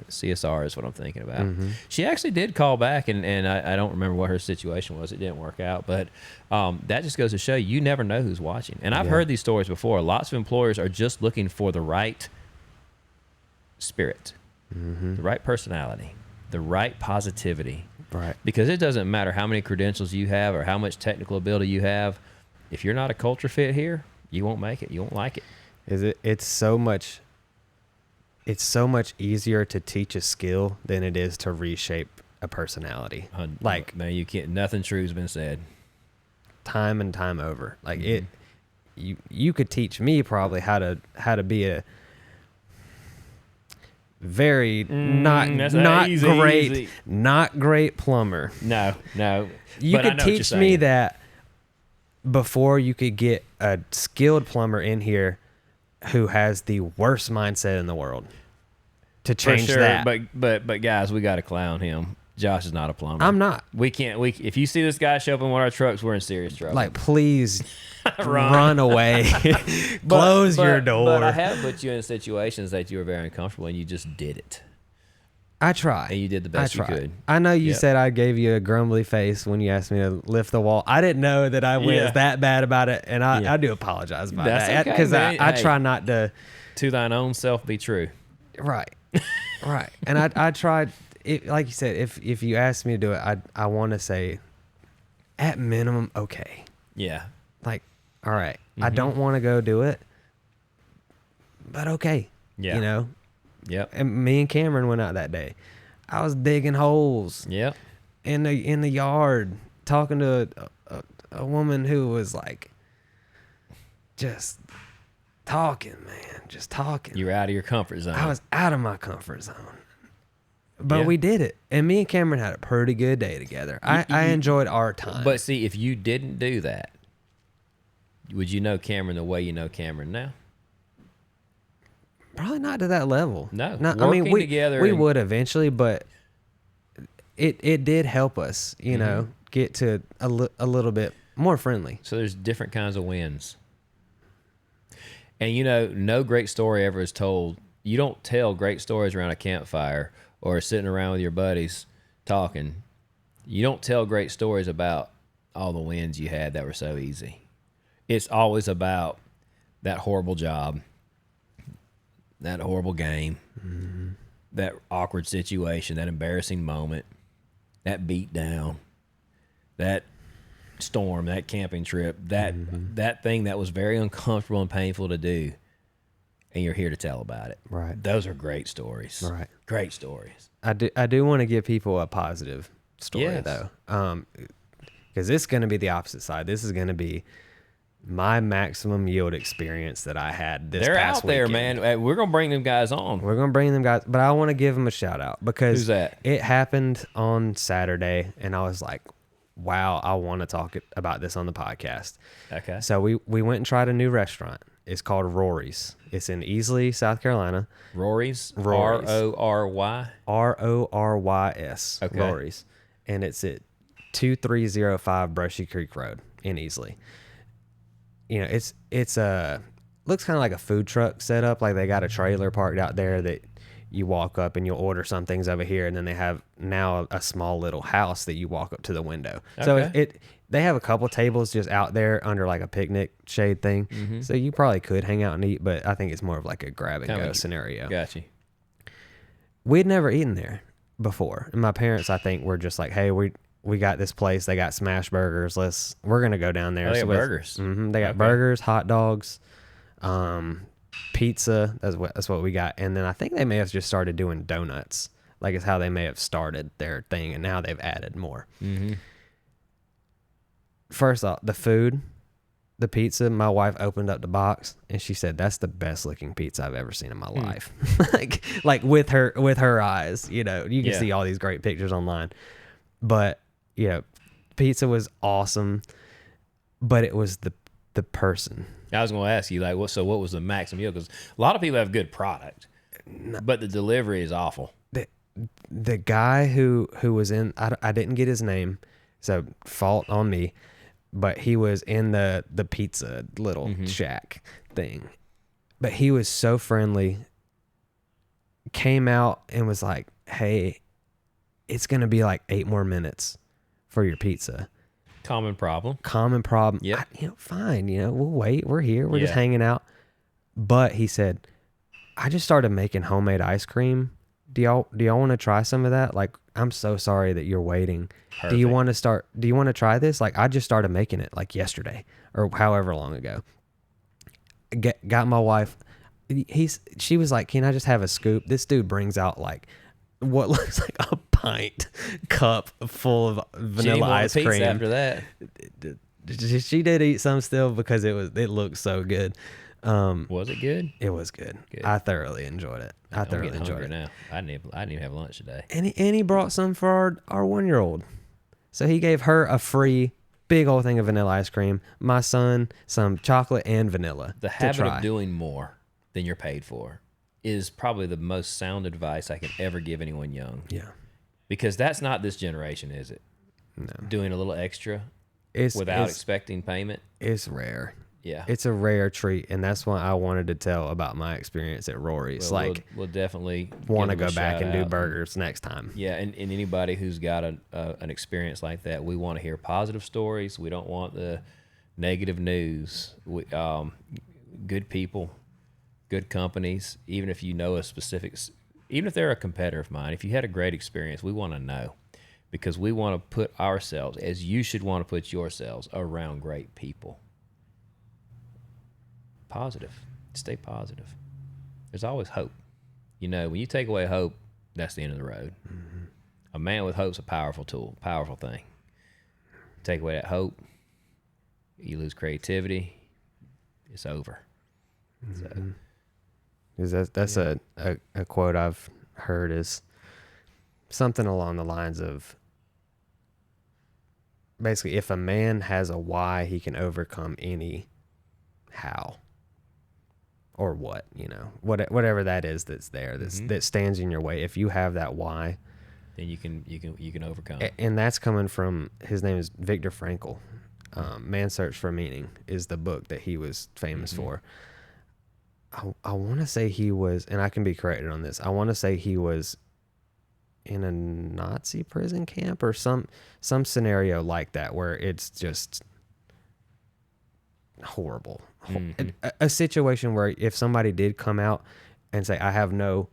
CSR is what I'm thinking about. Mm-hmm. She actually did call back, and I don't remember what her situation was. It didn't work out, but that just goes to show you never know who's watching. And I've heard these stories before. Lots of employers are just looking for the right spirit, the right personality, the right positivity. Right. Because it doesn't matter how many credentials you have or how much technical ability you have. If you're not a culture fit here, you won't make it. You won't like it. It's so much easier to teach a skill than it is to reshape a personality. Like, man, you can't. Nothing true's been said. Time and time over. Like you could teach me probably how to be a very not great plumber. No. You could teach me that before you could get a skilled plumber in here who has the worst mindset in the world to change that. But guys, we got to clown him. Josh is not a plumber. I'm not. We can't. If you see this guy show up in one of our trucks, we're in serious trouble. Like, please run away. Close your door. But I have put you in situations that you were very uncomfortable, and you just did it. I tried. And you did the best you could. I know you said I gave you a grumbly face when you asked me to lift the wall. I didn't know that I was that bad about it, and I do apologize about that. Because I try not to... To thine own self be true. Right. Right. And I tried... like you said, if you ask me to do it, I want to say, at minimum, okay. Yeah. Like, all right. Mm-hmm. I don't want to go do it, but okay. Yeah. You know? Yep. And me and Cameron went out that day. I was digging holes. Yep. In the yard, talking to a woman who was like, just talking, man. Just talking. You were out of your comfort zone. I was out of my comfort zone. But we did it. And me and Cameron had a pretty good day together. I enjoyed our time. But see, if you didn't do that, would you know Cameron the way you know Cameron now? Probably not to that level. No. I mean, we would eventually, but it did help us, you know, get to a little bit more friendly. So there's different kinds of wins. And, you know, no great story ever is told. You don't tell great stories around a campfire or sitting around with your buddies talking. You don't tell great stories about all the wins you had that were so easy. It's always about that horrible job, that horrible game, that awkward situation, that embarrassing moment, that beat down, that storm, that camping trip, that thing that was very uncomfortable and painful to do. And you're here to tell about it. Right. Those are great stories. Right. Great stories. I do want to give people a positive story, though. Because this is going to be the opposite side. This is going to be my maximum yield experience that I had this past weekend. They're out there, man. We're going to bring them guys on. We're going to bring them guys. But I want to give them a shout out. Because who's that? It happened on Saturday. And I was like, wow, I want to talk about this on the podcast. Okay. So we went and tried a new restaurant. It's called Rory's. It's in Easley, South Carolina. Rory's? R-O-R-Y? R-O-R-Y-S. Okay. Rory's. And it's at 2305 Brushy Creek Road in Easley. You know, it's looks kind of like a food truck setup. Like they got a trailer parked out there that you walk up and you'll order some things over here. And then they have now a small little house that you walk up to the window. Okay. So they have a couple tables just out there under like a picnic shade thing. Mm-hmm. So you probably could hang out and eat, but I think it's more of like a grab and go scenario. Gotcha. We'd never eaten there before. And my parents, I think, were just like, hey, we got this place. They got smash burgers. We're going to go down there. Oh, they got burgers. Mm-hmm, they got burgers, hot dogs, pizza. That's what we got. And then I think they may have just started doing donuts. Like it's how they may have started their thing. And now they've added more. Mm-hmm. First off, the food, the pizza, my wife opened up the box and she said, that's the best looking pizza I've ever seen in my life. like with her eyes, you know, you can see all these great pictures online, but you know, pizza was awesome, but it was the person. I was going to ask you like, what was the maximum yield? Because a lot of people have good product, but the delivery is awful. The guy who was in, I didn't get his name, so fault on me. but he was in the pizza little shack thing. But he was so friendly, came out and was like, hey, it's going to be like 8 more minutes for your pizza. Common problem. Yeah. Fine. We'll wait. We're here. We're just hanging out. But he said, I just started making homemade ice cream. Do y'all want to try some of that? Like, I'm so sorry that you're waiting. Perfect. Do you want to try this? Like, I just started making it like yesterday or however long ago. Got my wife. She was like, can I just have a scoop? This dude brings out like what looks like a pint cup full of vanilla ice cream. After that, she did eat some still because it looked so good. Was it good? It was good. I thoroughly enjoyed it. I'm getting hungry now. I didn't even have lunch today. And he brought some for our 1-year-old. So he gave her a free big old thing of vanilla ice cream. My son some chocolate and vanilla. The habit of doing more than you're paid for is probably the most sound advice I can ever give anyone young. Yeah. Because that's not this generation, is it? No. Doing a little extra without expecting payment. It's rare. Yeah. It's a rare treat, and that's why I wanted to tell about my experience at Rory's. Well, we'll definitely want to go back and do burgers next time. Yeah, and anybody who's got an experience like that, we want to hear positive stories. We don't want the negative news. Good people, good companies, even if you know even if they're a competitor of mine, if you had a great experience, we want to know, because we want to put ourselves, as you should want to put yourselves, around great people. Positive. Stay positive. There's always hope. When you take away hope, that's the end of the road. Mm-hmm. A man with hope's a powerful tool, powerful thing. Take away that hope, you lose creativity, it's over. Mm-hmm. That's a quote I've heard is something along the lines of, basically, if a man has a why, he can overcome any how. Or whatever that is that's there, that stands in your way. If you have that why, then you can overcome. And that's coming from, his name is Viktor Frankl. Man's Search for Meaning is the book that he was famous for. I want to say he was, and I can be corrected on this, I want to say he was in a Nazi prison camp or some scenario like that where it's just horrible. A situation where if somebody did come out and say, I have no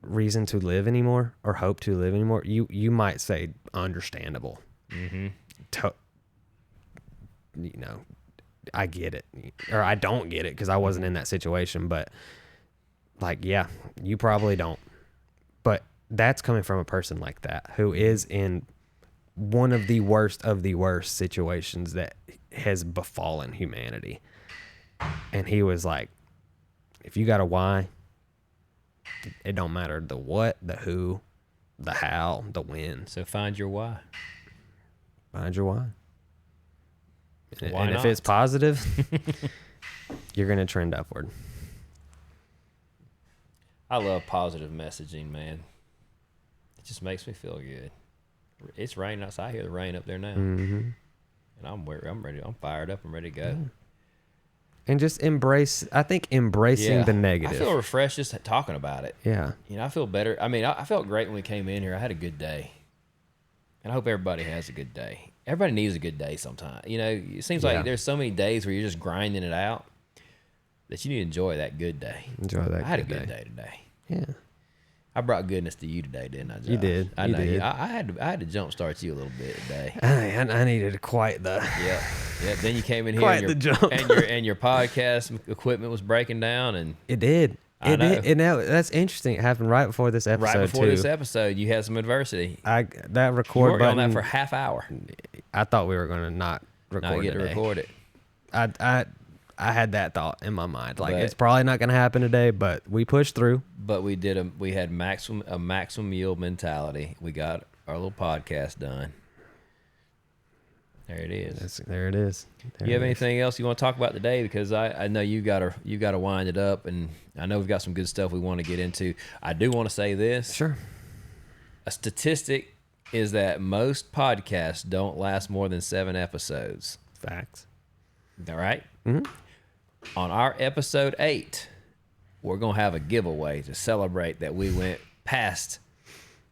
reason to live anymore or hope to live anymore, you might say understandable. I get it, or I don't get it because I wasn't in that situation, but like, yeah, you probably don't. But that's coming from a person like that who is in one of the worst situations that has befallen humanity. And he was like, if you got a why, it don't matter the what, the who, the how, the when. So find your why. Find your why. Why and not? If it's positive, you're going to trend upward. I love positive messaging, man. It just makes me feel good. It's raining outside. I hear the rain up there now. Mm-hmm. And I'm ready. I'm fired up. I'm ready to go. Yeah. And just embracing the negative. I feel refreshed just talking about it. Yeah. I feel better. I mean, I felt great when we came in here. I had a good day. And I hope everybody has a good day. Everybody needs a good day sometime. It seems like there's so many days where you're just grinding it out that you need to enjoy that good day. I had a good day today. Yeah. I brought goodness to you today, didn't I, Josh? You did. I know. I had to jumpstart you a little bit today. I needed quite the. Yeah. Then you came in here quite the jump. and your podcast equipment was breaking down, and it did. It did. And that's interesting. It happened right before this episode. Right before this episode, you had some adversity. That record button on that for a half hour. I thought we were going to not record to record it. I had that thought in my mind. Like, it's probably not going to happen today, but we pushed through. But we had a maximum yield mentality. We got our little podcast done. There it is. There it is. You have anything else you want to talk about today? Because I know you gotta wind it up, and I know we've got some good stuff we want to get into. I do want to say this. Sure. A statistic is that most podcasts don't last more than 7 episodes. Facts. All right. Mm-hmm. On our episode 8, we're going to have a giveaway to celebrate that we went past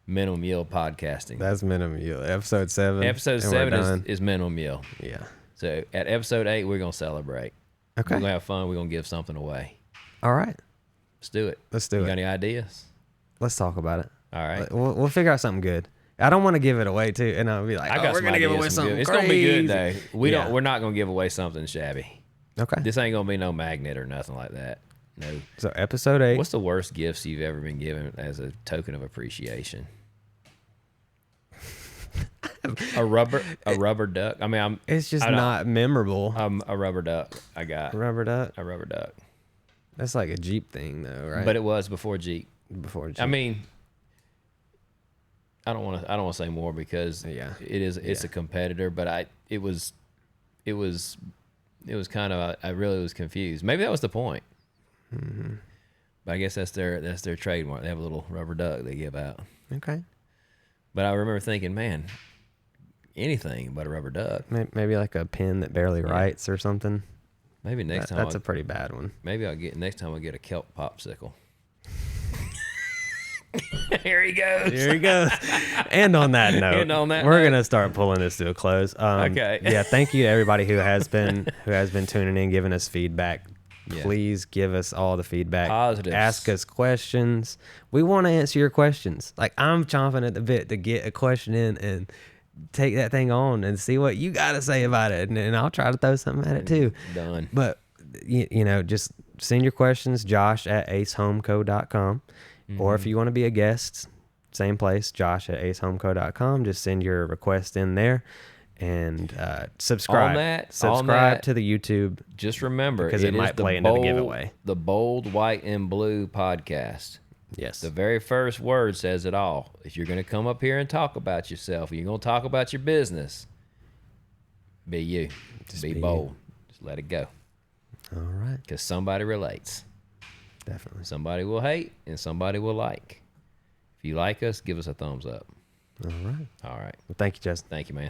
minimum yield podcasting. That's minimum yield. Episode 7. Episode 7 is minimum yield. Yeah. So at episode 8, we're going to celebrate. Okay. We're going to have fun. We're going to give something away. All right. Let's do it. You got any ideas? Let's talk about it. All right. We'll figure out something good. I don't want to give it away too, and I'll be like, we're gonna give away something good. It's crazy. gonna be good though. We're not gonna give away something shabby. Okay. This ain't gonna be no magnet or nothing like that. No. So episode 8. What's the worst gifts you've ever been given as a token of appreciation? a rubber duck. I mean, it's just not memorable. A rubber duck. I got a rubber duck. A rubber duck. That's like a Jeep thing, though, right? But it was before Jeep. Before Jeep. I mean, I don't want to say more because it's a competitor. But it was kind of I really was confused. Maybe that was the point. Mm-hmm. But I guess that's their trademark. They have a little rubber duck they give out. Okay. But I remember thinking, man, anything but a rubber duck. Maybe like a pen that barely writes or something. Maybe next time. That's a pretty bad one. Maybe next time I'll get a kelp popsicle. Here he goes. And on that note, we're gonna start pulling this to a close. Okay. Yeah. Thank you to everybody who has been tuning in, giving us feedback. Yeah. Please give us all the feedback. Positives. Ask us questions. We want to answer your questions. Like, I'm chomping at the bit to get a question in and take that thing on and see what you got to say about it. And I'll try to throw something at it too. Done. But, just send your questions, josh@acehomeco.com. Mm-hmm. Or if you want to be a guest, same place, josh@acehomeco.com. Just send your request in there. And subscribe. Subscribe to the YouTube. Just remember, because it might play into the giveaway. The Bold, White, and Blue podcast. Yes. The very first word says it all. If you're going to come up here and talk about yourself, you're going to talk about your business, be you. Just be bold. Just let it go. All right. Because somebody relates. Definitely. Somebody will hate and somebody will like. If you like us, give us a thumbs up. All right. All right. Well, thank you, Justin. Thank you, man.